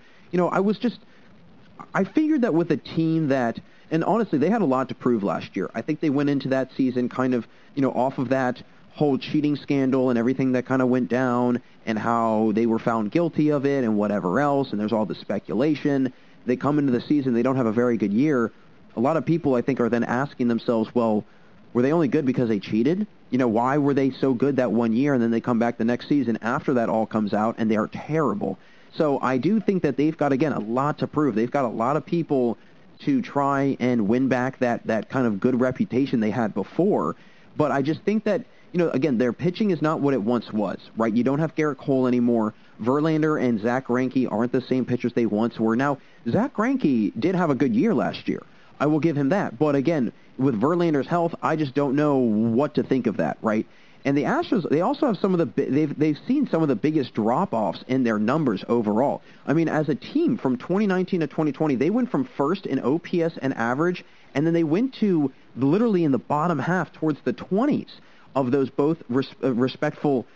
I figured that with a team that, and honestly, they had a lot to prove last year. I think they went into that season kind of, off of that whole cheating scandal and everything that kind of went down and how they were found guilty of it and whatever else, and there's all the speculation. They come into the season, they don't have a very good year. A lot of people, I think, are then asking themselves, well, were they only good because they cheated? Why were they so good that one year and then they come back the next season after that all comes out and they are terrible? So I do think that they've got, again, a lot to prove. They've got a lot of people to try and win back that kind of good reputation they had before. But I just think that, again, their pitching is not what it once was, right? You don't have Garrett Cole anymore. Verlander and Zach Greinke aren't the same pitchers they once were. Now, Zach Greinke did have a good year last year. I will give him that. But again, with Verlander's health, I just don't know what to think of that, right? And the Astros, they also have they've seen some of the biggest drop-offs in their numbers overall. I mean, as a team from 2019 to 2020, they went from first in OPS and average, and then they went to literally in the bottom half towards the 20s of those both respectful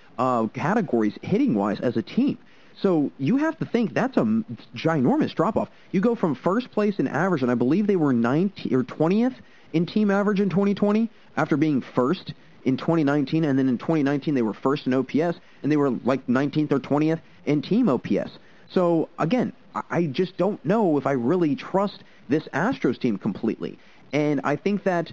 categories hitting-wise as a team. So you have to think that's a ginormous drop-off. You go from first place in average, and I believe they were 19th or 20th in team average in 2020 after being first in 2019, and then in 2019 they were first in OPS, and they were like 19th or 20th in team OPS. So again, I just don't know if I really trust this Astros team completely. And I think that,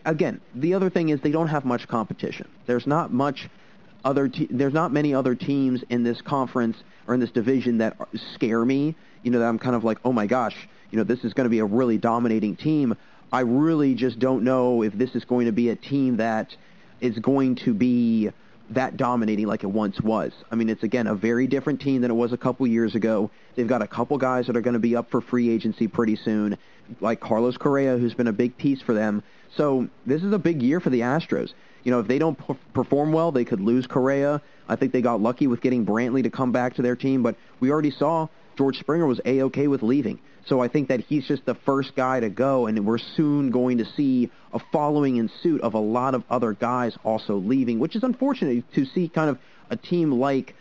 again, the other thing is they don't have much competition. There's not many other teams in this conference or in this division that scare me, that I'm kind of like, oh my gosh, this is going to be a really dominating team. I really just don't know if this is going to be a team that is going to be that dominating like it once was. I mean, it's, again, a very different team than it was a couple years ago. They've got a couple guys that are going to be up for free agency pretty soon, like Carlos Correa, who's been a big piece for them. So this is a big year for the Astros. If they don't perform well, they could lose Correa. I think they got lucky with getting Brantley to come back to their team, but we already saw George Springer was A-okay with leaving. So I think that he's just the first guy to go, and we're soon going to see a following in suit of a lot of other guys also leaving, which is unfortunate to see kind of a team like,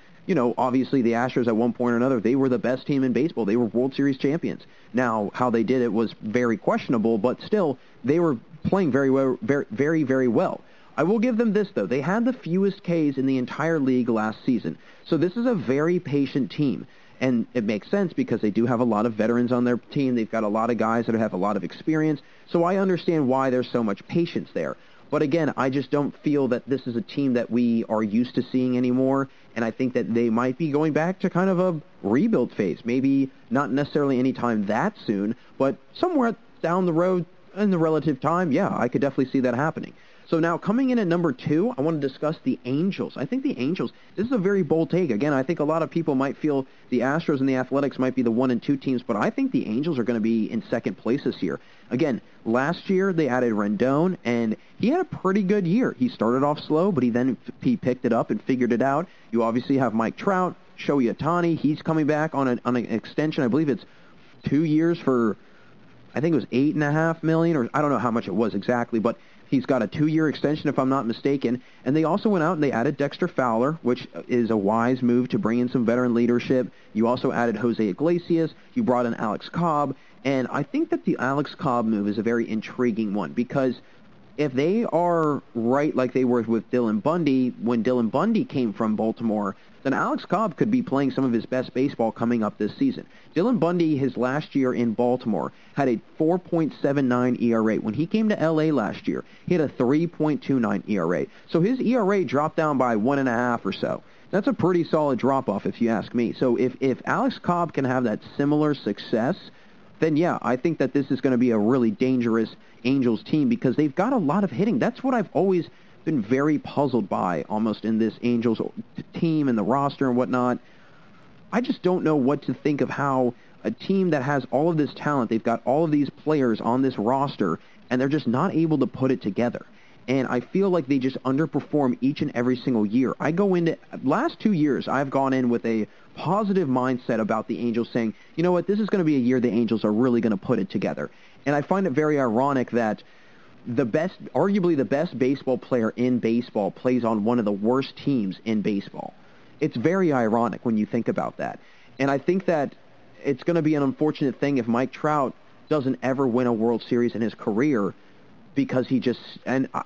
obviously the Astros at one point or another, they were the best team in baseball. They were World Series champions. Now, how they did it was very questionable, but still, they were playing very well, very, very well. I will give them this, though. They had the fewest Ks in the entire league last season. So this is a very patient team. And it makes sense because they do have a lot of veterans on their team. They've got a lot of guys that have a lot of experience. So I understand why there's so much patience there. But again, I just don't feel that this is a team that we are used to seeing anymore. And I think that they might be going back to kind of a rebuild phase. Maybe not necessarily anytime that soon, but somewhere down the road, in the relative time, yeah, I could definitely see that happening. So now coming in at number 2, I want to discuss the Angels. I think the Angels, this is a very bold take. Again, I think a lot of people might feel the Astros and the Athletics might be the 1 and 2 teams, but I think the Angels are going to be in second place this year. Again, last year they added Rendon, and he had a pretty good year. He started off slow, but he picked it up and figured it out. You obviously have Mike Trout, Shohei Ohtani. He's coming back on an extension. I believe it's 2 years for, I think it was $8.5 million, or I don't know how much it was exactly, but he's got a 2-year extension, if I'm not mistaken. And they also went out and they added Dexter Fowler, which is a wise move to bring in some veteran leadership. You also added Jose Iglesias. You brought in Alex Cobb. And I think that the Alex Cobb move is a very intriguing one, because if they are right like they were with Dylan Bundy, when Dylan Bundy came from Baltimore, then Alex Cobb could be playing some of his best baseball coming up this season. Dylan Bundy, his last year in Baltimore, had a 4.79 ERA. When he came to L.A. last year, he had a 3.29 ERA. So his ERA dropped down by 1.5 or so. That's a pretty solid drop-off, if you ask me. So if Alex Cobb can have that similar success, then yeah, I think that this is going to be a really dangerous Angels team, because they've got a lot of hitting. That's what I've always been very puzzled by almost in this Angels team and the roster and whatnot. I just don't know what to think of how a team that has all of this talent, they've got all of these players on this roster, and they're just not able to put it together. And I feel like they just underperform each and every single year. I go into last 2 years, I've gone in with a positive mindset about the Angels, saying, you know what, this is going to be a year the Angels are really going to put it together. And I find it very ironic that arguably the best baseball player in baseball plays on one of the worst teams in baseball. It's very ironic when you think about that. And I think that it's going to be an unfortunate thing if Mike Trout doesn't ever win a World Series in his career, because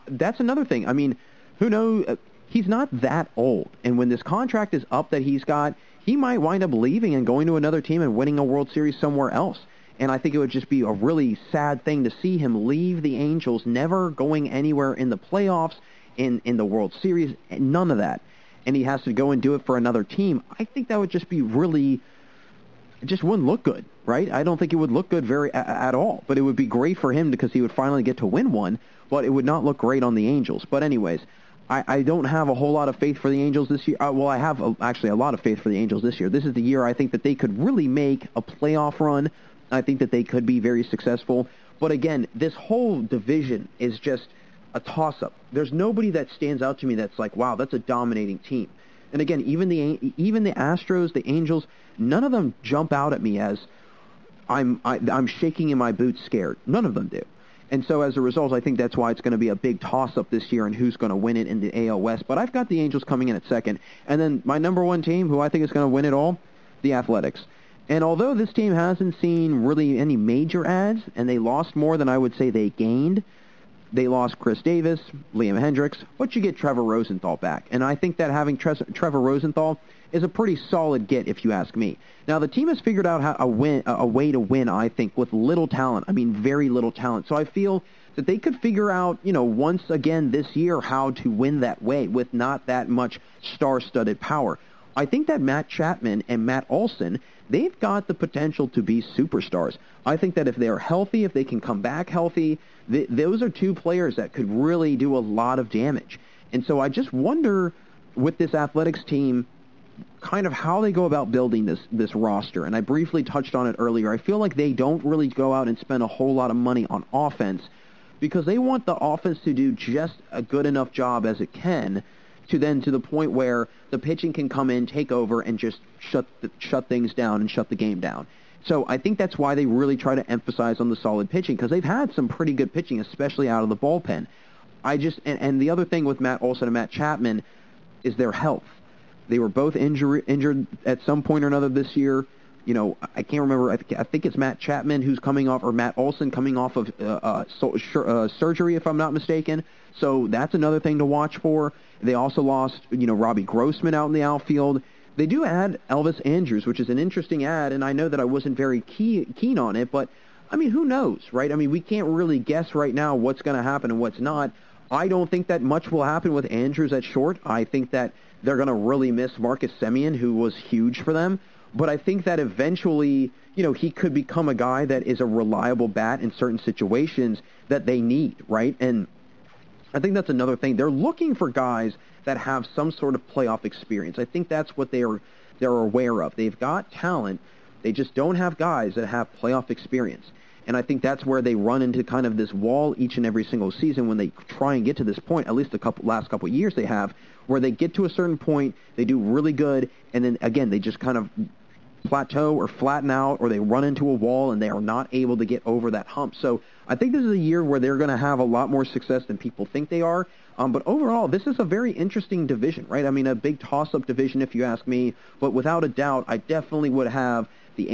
that's another thing. I mean, who knows? He's not that old. And when this contract is up that he's got, he might wind up leaving and going to another team and winning a World Series somewhere else. And I think it would just be a really sad thing to see him leave the Angels, never going anywhere in the playoffs, in the World Series, none of that. And he has to go and do it for another team. I think that would just be really, it just wouldn't look good, right? I don't think it would look good at all. But it would be great for him because he would finally get to win one, but it would not look great on the Angels. But anyways, I don't have a whole lot of faith for the Angels this year. Well, I have actually a lot of faith for the Angels this year. This is the year I think that they could really make a playoff run. I think that they could be very successful. But again, this whole division is just a toss-up. There's nobody that stands out to me that's like, wow, that's a dominating team. And again, even the Astros, the Angels, none of them jump out at me as I'm shaking in my boots scared. None of them do. And so as a result, I think that's why it's going to be a big toss-up this year and who's going to win it in the AL West. But I've got the Angels coming in at second. And then my number one team, who I think is going to win it all, the Athletics. And although this team hasn't seen really any major adds, and they lost more than I would say they gained, they lost Chris Davis, Liam Hendricks, but you get Trevor Rosenthal back. And I think that having Trevor Rosenthal is a pretty solid get, if you ask me. Now, the team has figured out a way to win, I think, with little talent. I mean, very little talent. So I feel that they could figure out, once again this year how to win that way with not that much star-studded power. I think that Matt Chapman and Matt Olson, they've got the potential to be superstars. I think that if they're healthy, if they can come back healthy, those are two players that could really do a lot of damage. And so I just wonder with this Athletics team kind of how they go about building this roster. And I briefly touched on it earlier. I feel like they don't really go out and spend a whole lot of money on offense because they want the offense to do just a good enough job as it can to the point where the pitching can come in, take over, and just shut things down and shut the game down. So I think that's why they really try to emphasize on the solid pitching, because they've had some pretty good pitching, especially out of the bullpen. And the other thing with Matt Olson and Matt Chapman is their health. They were both injured at some point or another this year. I can't remember. I think it's Matt Chapman who's coming off, or Matt Olson coming off of surgery, if I'm not mistaken. So that's another thing to watch for. They also lost, Robbie Grossman out in the outfield. They do add Elvis Andrus, which is an interesting add, and I know that I wasn't very keen on it, but, I mean, who knows, right? I mean, we can't really guess right now what's going to happen and what's not. I don't think that much will happen with Andrus at short. I think that they're going to really miss Marcus Semien, who was huge for them. but I think that eventually, he could become a guy that is a reliable bat in certain situations that they need, right? And I think that's another thing. They're looking for guys that have some sort of playoff experience. I think that's what they're aware of. They've got talent. They just don't have guys that have playoff experience. And I think that's where they run into kind of this wall each and every single season when they try and get to this point, at least the last couple of years they have, where they get to a certain point, they do really good, and then, again, they just kind of plateau or flatten out, or they run into a wall and they are not able to get over that hump. So I think this is a year where they're going to have a lot more success than people think they are. But overall, this is a very interesting division, right? I mean, a big toss-up division, if you ask me. But without a doubt, I definitely would have the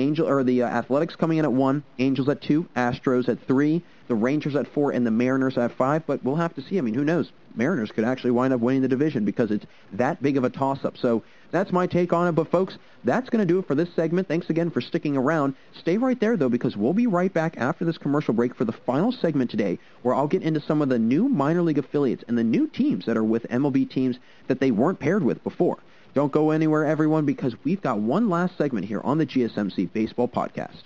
Athletics coming in at 1, Angels at 2, Astros at 3, the Rangers at 4, and the Mariners at 5. But we'll have to see. I mean, who knows? Mariners could actually wind up winning the division because it's that big of a toss-up. So that's my take on it. But, folks, that's going to do it for this segment. Thanks again for sticking around. Stay right there, though, because we'll be right back after this commercial break for the final segment today, where I'll get into some of the new minor league affiliates and the new teams that are with MLB teams that they weren't paired with before. Don't go anywhere, everyone, because we've got one last segment here on the GSMC Baseball Podcast.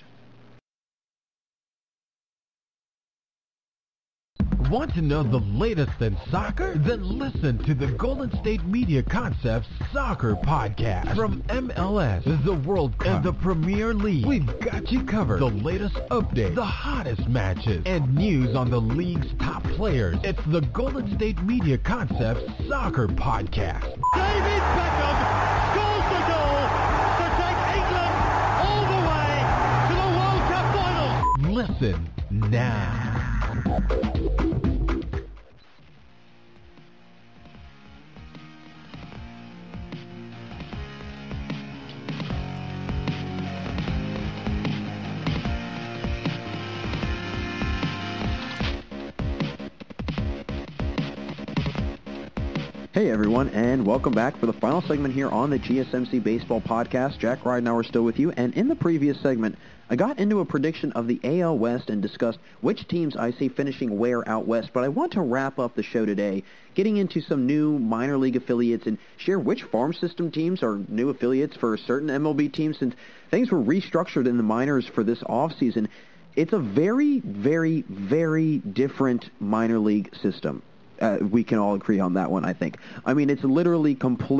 Want to know the latest in soccer? Then listen to the Golden State Media Concepts Soccer Podcast. From MLS, the World Cup, and the Premier League, we've got you covered. The latest updates, the hottest matches, and news on the league's top players. It's the Golden State Media Concepts Soccer Podcast. David Beckham scores the goal to take England all the way to the World Cup final. Listen now. Hey everyone, and welcome back for the final segment here on the GSMC Baseball Podcast. Jack Ridenauer still with you, and in the previous segment, I got into a prediction of the AL West and discussed which teams I see finishing where out west, but I want to wrap up the show today getting into some new minor league affiliates and share which farm system teams are new affiliates for certain MLB teams since things were restructured in the minors for this offseason. It's a very, very, very different minor league system. We can all agree on that one, I think. I mean, it's literally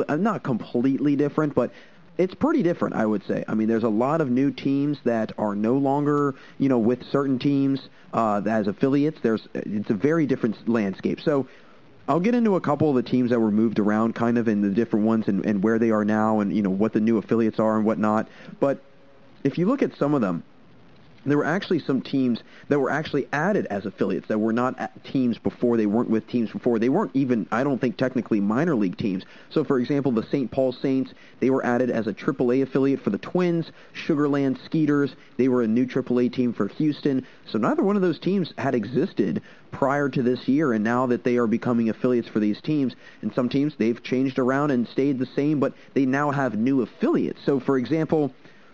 not completely different, but it's pretty different, I would say. I mean, there's a lot of new teams that are no longer, with certain teams as affiliates. It's a very different landscape. So I'll get into a couple of the teams that were moved around kind of in the different ones and where they are now and, what the new affiliates are and whatnot. But if you look at some of them, there were actually some teams that were actually added as affiliates that were not teams before. They weren't with teams before. They weren't even, I don't think, technically minor league teams. So, for example, the St. Paul Saints, they were added as a AAA affiliate for the Twins. Sugarland Skeeters, they were a new AAA team for Houston. So neither one of those teams had existed prior to this year, and now that they are becoming affiliates for these teams, and some teams, they've changed around and stayed the same, but they now have new affiliates. So, for example,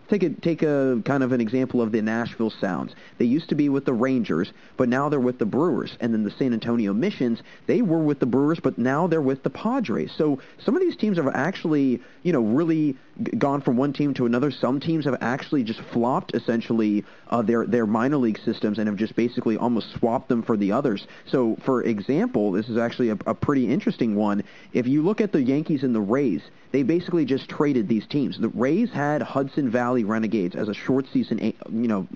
Take a kind of an example of the Nashville Sounds. They used to be with the Rangers, but now they're with the Brewers. And then the San Antonio Missions, they were with the Brewers, but now they're with the Padres. So some of these teams have actually, really gone from one team to another. Some teams have actually just flopped, essentially, their minor league systems and have just basically almost swapped them for the others. So, for example, this is actually a pretty interesting one. If you look at the Yankees and the Rays, they basically just traded these teams. The Rays had Hudson Valley Renegades as a short season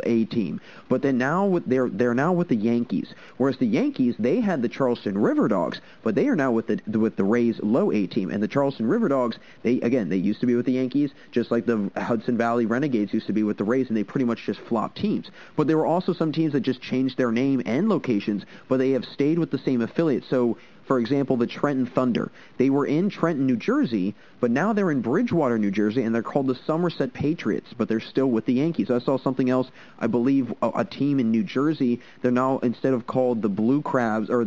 A team, but then now they're now with the Yankees. Whereas the Yankees, they had the Charleston River Dogs, but they are now with the Rays low A team. And the Charleston River Dogs, they used to be with the Yankees, just like the Hudson Valley Renegades used to be with the Rays, and they pretty much just flopped teams. But there were also some teams that just changed their name and locations, but they have stayed with the same affiliate. So, for example, the Trenton Thunder. They were in Trenton, New Jersey, but now they're in Bridgewater, New Jersey, and they're called the Somerset Patriots, but they're still with the Yankees. I saw something else, I believe a team in New Jersey, they're now, instead of called the Blue Crabs, or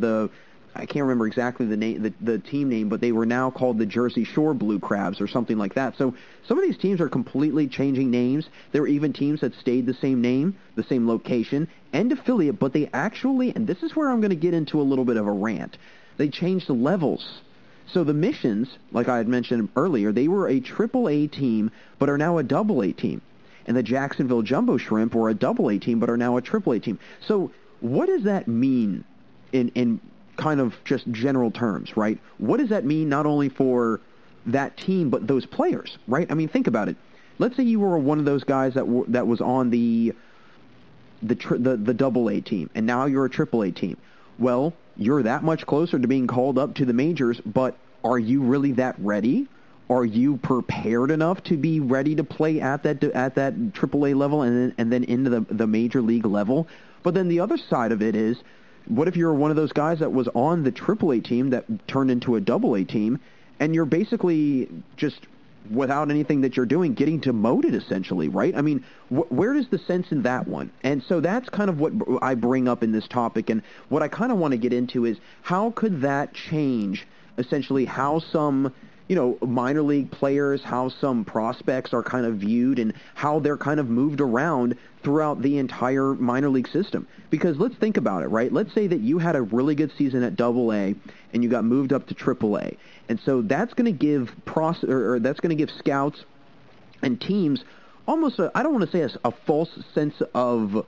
I can't remember exactly the name, the team name, but they were now called the Jersey Shore Blue Crabs or something like that. So some of these teams are completely changing names. There were even teams that stayed the same name, the same location, and affiliate, but they actually, and this is where I'm going to get into a little bit of a rant, they changed the levels. So the Missions, like I had mentioned earlier, they were a AAA team, but are now a AA team. And the Jacksonville Jumbo Shrimp were a AA team, but are now a AAA team. So what does that mean in kind of just general terms, right? What does that mean not only for that team, but those players, right? I mean, think about it. Let's say you were one of those guys that was on the AA team, and now you're a AAA team. Well, you're that much closer to being called up to the majors, but are you really that ready? Are you prepared enough to be ready to play at that AAA level and then into the major league level? But then the other side of it is, what if you're one of those guys that was on the AAA team that turned into a AA team, and you're basically just, without anything that you're doing, getting demoted essentially, right? I mean, where is the sense in that one? And so that's kind of what I bring up in this topic, and what I kind of want to get into is how could that change essentially how some minor league players, how some prospects are kind of viewed, and how they're kind of moved around throughout the entire minor league system. Because let's think about it, right? Let's say that you had a really good season at AA and you got moved up to AAA. And so that's going to give that's going to give scouts and teams almost I don't want to say a false sense of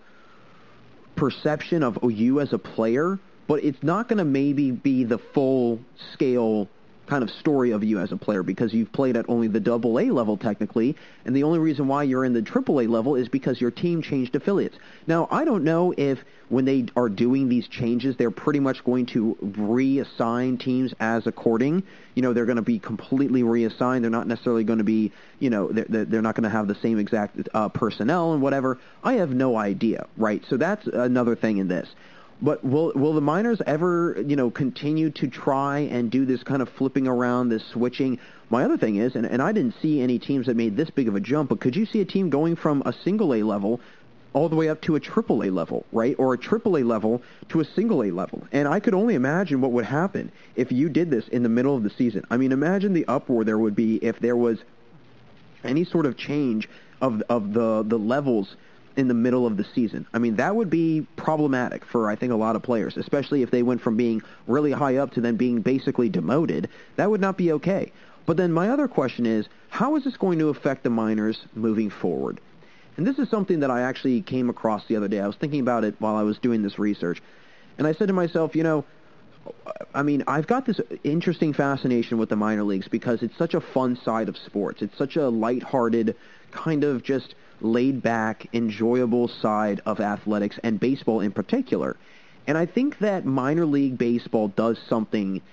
perception of you as a player, but it's not going to maybe be the full scale kind of story of you as a player, because you've played at only the AA level technically, and the only reason why you're in the AAA level is because your team changed affiliates. Now, I don't know if when they are doing these changes, they're pretty much going to reassign teams as according. They're going to be completely reassigned. They're not necessarily going to be, they're not going to have the same exact personnel and whatever. I have no idea, right? So that's another thing in this. But will the minors ever, continue to try and do this kind of flipping around, this switching? My other thing is, and I didn't see any teams that made this big of a jump, but could you see a team going from a single A level all the way up to a triple A level, right? Or a triple A level to a single A level? And I could only imagine what would happen if you did this in the middle of the season. I mean, imagine the uproar there would be if there was any sort of change of the levels in the middle of the season. I mean, that would be problematic for, I think, a lot of players, especially if they went from being really high up to then being basically demoted. That would not be okay. But then my other question is, how is this going to affect the minors moving forward? And this is something that I actually came across the other day. I was thinking about it while I was doing this research. And I said to myself, I mean, I've got this interesting fascination with the minor leagues because it's such a fun side of sports. It's such a lighthearted, kind of just laid-back, enjoyable side of athletics, and baseball in particular. And I think that minor league baseball does something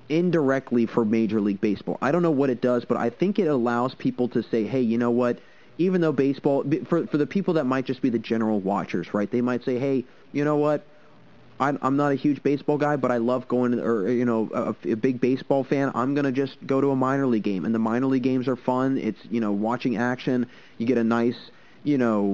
indirectly for Major League Baseball. I don't know what it does, but I think it allows people to say, hey, you know what, even though baseball, for the people that might just be the general watchers, right, they might say, hey, you know what, I'm not a huge baseball guy, but I love going, a big baseball fan. I'm going to just go to a minor league game. And the minor league games are fun. It's, watching action. You get a nice,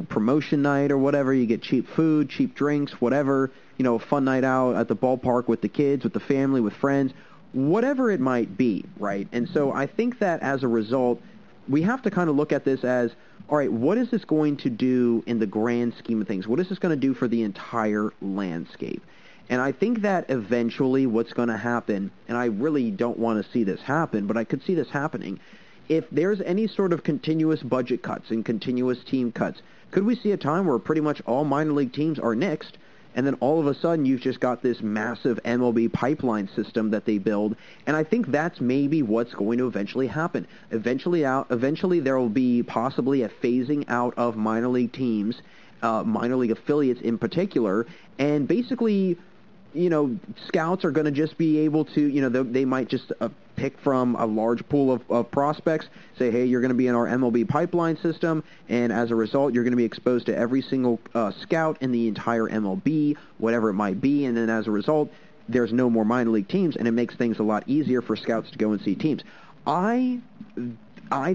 promotion night or whatever. You get cheap food, cheap drinks, whatever. A fun night out at the ballpark with the kids, with the family, with friends, whatever it might be, right? And so I think that as a result, we have to kind of look at this as, all right, what is this going to do in the grand scheme of things? What is this going to do for the entire landscape? And I think that eventually what's going to happen, and I really don't want to see this happen, but I could see this happening, if there's any sort of continuous budget cuts and continuous team cuts, could we see a time where pretty much all minor league teams are nixed, and then all of a sudden you've just got this massive MLB pipeline system that they build? And I think that's maybe what's going to eventually happen. Eventually there will be possibly a phasing out of minor league teams, minor league affiliates in particular, and basically, scouts are going to just be able to, they might just pick from a large pool of prospects, say, hey, you're going to be in our MLB pipeline system, and as a result, you're going to be exposed to every single scout in the entire MLB, whatever it might be, and then as a result, there's no more minor league teams, and it makes things a lot easier for scouts to go and see teams. I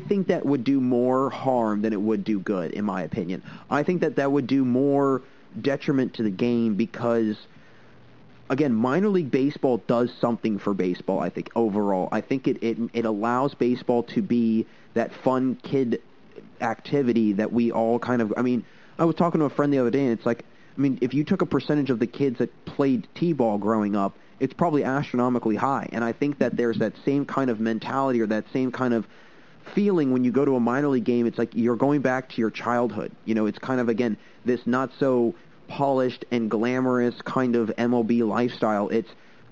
think that would do more harm than it would do good, in my opinion. I think that would do more detriment to the game because, again, minor league baseball does something for baseball, I think, overall. I think it allows baseball to be that fun kid activity that we all kind of, I mean, I was talking to a friend the other day, and it's like, I mean, if you took a percentage of the kids that played T-ball growing up, it's probably astronomically high. And I think that there's that same kind of mentality or that same kind of feeling when you go to a minor league game. It's like you're going back to your childhood. It's kind of, again, this not so polished and glamorous kind of MLB lifestyle.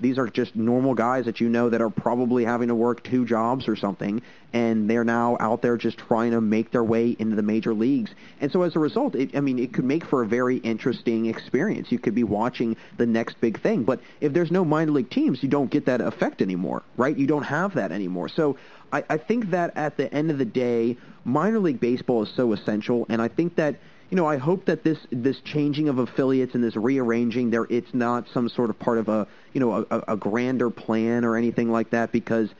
These are just normal guys that that are probably having to work 2 jobs or something, and they're now out there just trying to make their way into the major leagues. And so as a result, it could make for a very interesting experience. You could be watching the next big thing. But if there's no minor league teams, you don't get that effect anymore, right? You don't have that anymore. So I think that at the end of the day, minor league baseball is so essential, and I think that I hope that this changing of affiliates and this rearranging it's not some sort of part of a grander plan or anything like that, because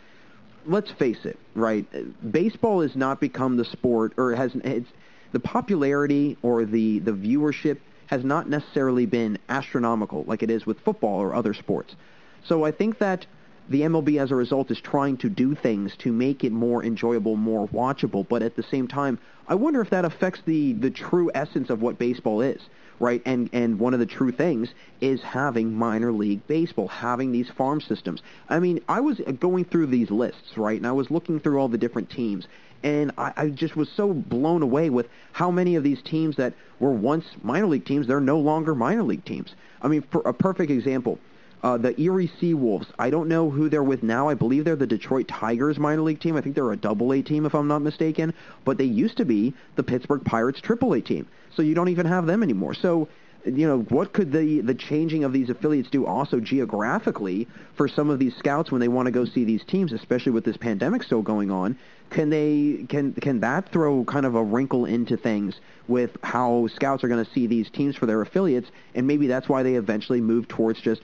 let's face it, right? Baseball has not become the sport, or the popularity or the viewership has not necessarily been astronomical like it is with football or other sports. So I think that the MLB, as a result, is trying to do things to make it more enjoyable, more watchable, but at the same time, I wonder if that affects the true essence of what baseball is, right? And one of the true things is having minor league baseball, having these farm systems. I mean, I was going through these lists, right, and I was looking through all the different teams, and I just was so blown away with how many of these teams that were once minor league teams, they're no longer minor league teams. I mean, for a perfect example, the Erie Seawolves, I don't know who they're with now. I believe they're the Detroit Tigers minor league team. I think they're a Double-A team, if I'm not mistaken. But they used to be the Pittsburgh Pirates Triple-A team. So you don't even have them anymore. So, what could the changing of these affiliates do also geographically for some of these scouts when they want to go see these teams, especially with this pandemic still going on? Can that throw kind of a wrinkle into things with how scouts are going to see these teams for their affiliates? And maybe that's why they eventually move towards just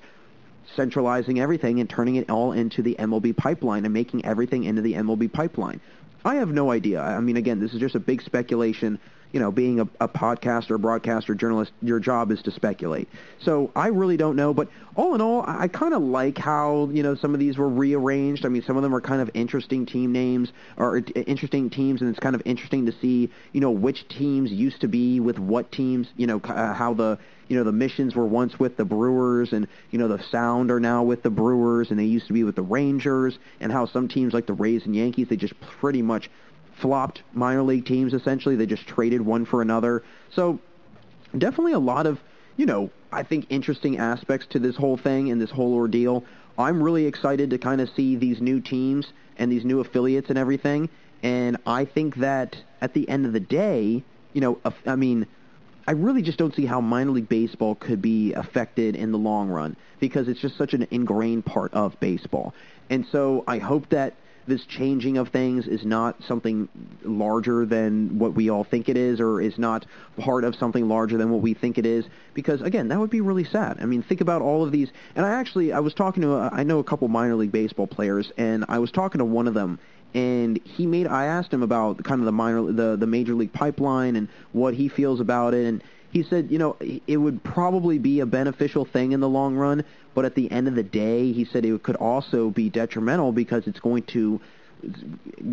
centralizing everything and turning it all into the MLB pipeline and making everything into the MLB pipeline. I have no idea. I mean, again, this is just a big speculation. Being a podcaster, broadcaster, journalist, your job is to speculate. So I really don't know. But all in all, I kind of like how, some of these were rearranged. I mean, some of them are kind of interesting team names or interesting teams, and it's kind of interesting to see, which teams used to be with what teams, how the Missions were once with the Brewers, and, the Sound are now with the Brewers, and they used to be with the Rangers, and how some teams like the Rays and Yankees, they just pretty much flopped minor league teams, essentially. They just traded one for another. So definitely a lot of, I think interesting aspects to this whole thing and this whole ordeal. I'm really excited to kind of see these new teams and these new affiliates and everything. And I think that at the end of the day, I really just don't see how minor league baseball could be affected in the long run, because it's just such an ingrained part of baseball. And so I hope that this changing of things is not something larger than what we all think it is, or is not part of something larger than what we think it is, because, again, that would be really sad. I mean, think about all of these. And I was talking to, I know a couple minor league baseball players, and I was talking to one of them, and I asked him about kind of the major league pipeline and what he feels about it, and he said, it would probably be a beneficial thing in the long run, but at the end of the day, he said it could also be detrimental, because it's going to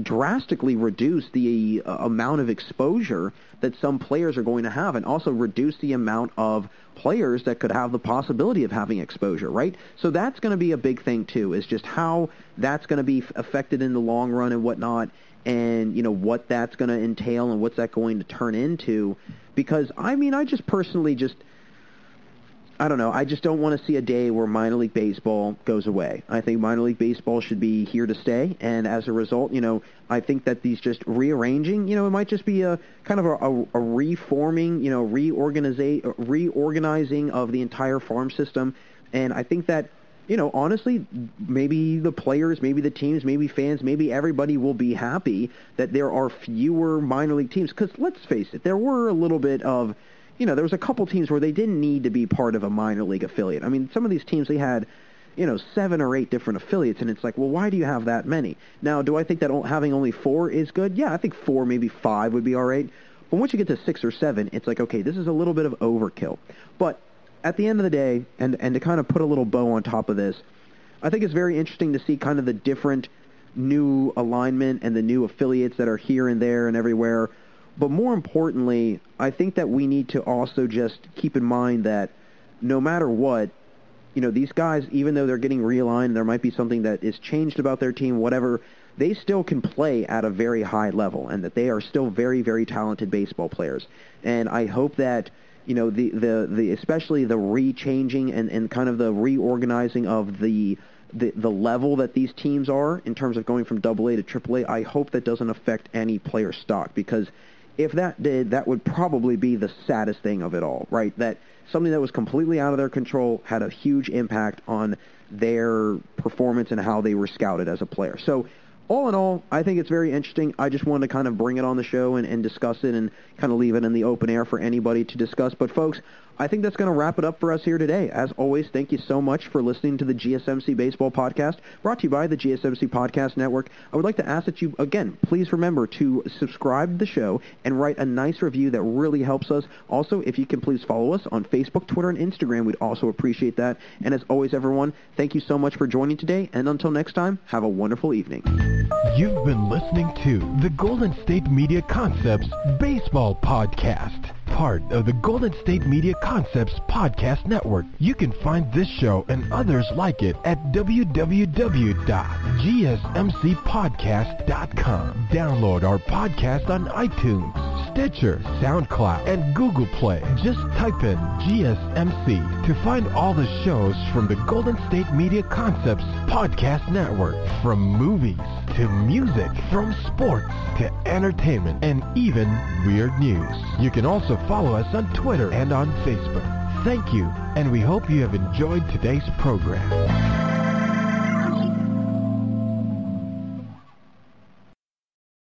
drastically reduce the amount of exposure that some players are going to have, and also reduce the amount of players that could have the possibility of having exposure, right? So that's going to be a big thing too, is just how that's going to be affected in the long run and whatnot, and what that's going to entail and what's that going to turn into. Because, I just personally I don't know, I just don't want to see a day where minor league baseball goes away. I think minor league baseball should be here to stay, and as a result, I think that these just rearranging, it might just be a kind of a reforming, reorganizing of the entire farm system, and I think that, honestly, maybe the players, maybe the teams, maybe fans, maybe everybody will be happy that there are fewer minor league teams, because let's face it, there were a little bit of, there was a couple teams where they didn't need to be part of a minor league affiliate. I mean, some of these teams, they had, 7 or 8 different affiliates, and it's like, well, why do you have that many? Now, do I think that having only 4 is good? Yeah, I think 4, maybe 5 would be all right. But once you get to 6 or 7, it's like, okay, this is a little bit of overkill. But at the end of the day, and to kind of put a little bow on top of this, I think it's very interesting to see kind of the different new alignment and the new affiliates that are here and there and everywhere. But more importantly, I think that we need to also just keep in mind that no matter what, these guys, even though they're getting realigned, there might be something that is changed about their team, whatever, they still can play at a very high level, and that they are still very, very talented baseball players. And I hope that, the especially the re-changing and kind of the reorganizing of the level that these teams are in terms of going from AA to AAA, I hope that doesn't affect any player stock, because if that did, that would probably be the saddest thing of it all, right? That something that was completely out of their control had a huge impact on their performance and how they were scouted as a player. So all in all, I think it's very interesting. I just wanted to kind of bring it on the show and discuss it and kind of leave it in the open air for anybody to discuss. But folks, I think that's going to wrap it up for us here today. As always, thank you so much for listening to the GSMC Baseball Podcast, brought to you by the GSMC Podcast Network. I would like to ask that you, again, please remember to subscribe to the show and write a nice review. That really helps us. Also, if you can please follow us on Facebook, Twitter, and Instagram, we'd also appreciate that. And as always, everyone, thank you so much for joining today. And until next time, have a wonderful evening. You've been listening to the Golden State Media Concepts Baseball Podcast, part of the Golden State Media Concepts Podcast Network. You can find this show and others like it at www.gsmcpodcast.com. Download our podcast on iTunes, Stitcher, SoundCloud, and Google Play. Just type in GSMC to find all the shows from the Golden State Media Concepts Podcast Network, from movies to music, from sports to entertainment, and even weird news. You can also follow us on Twitter and on Facebook. Thank you, and we hope you have enjoyed today's program.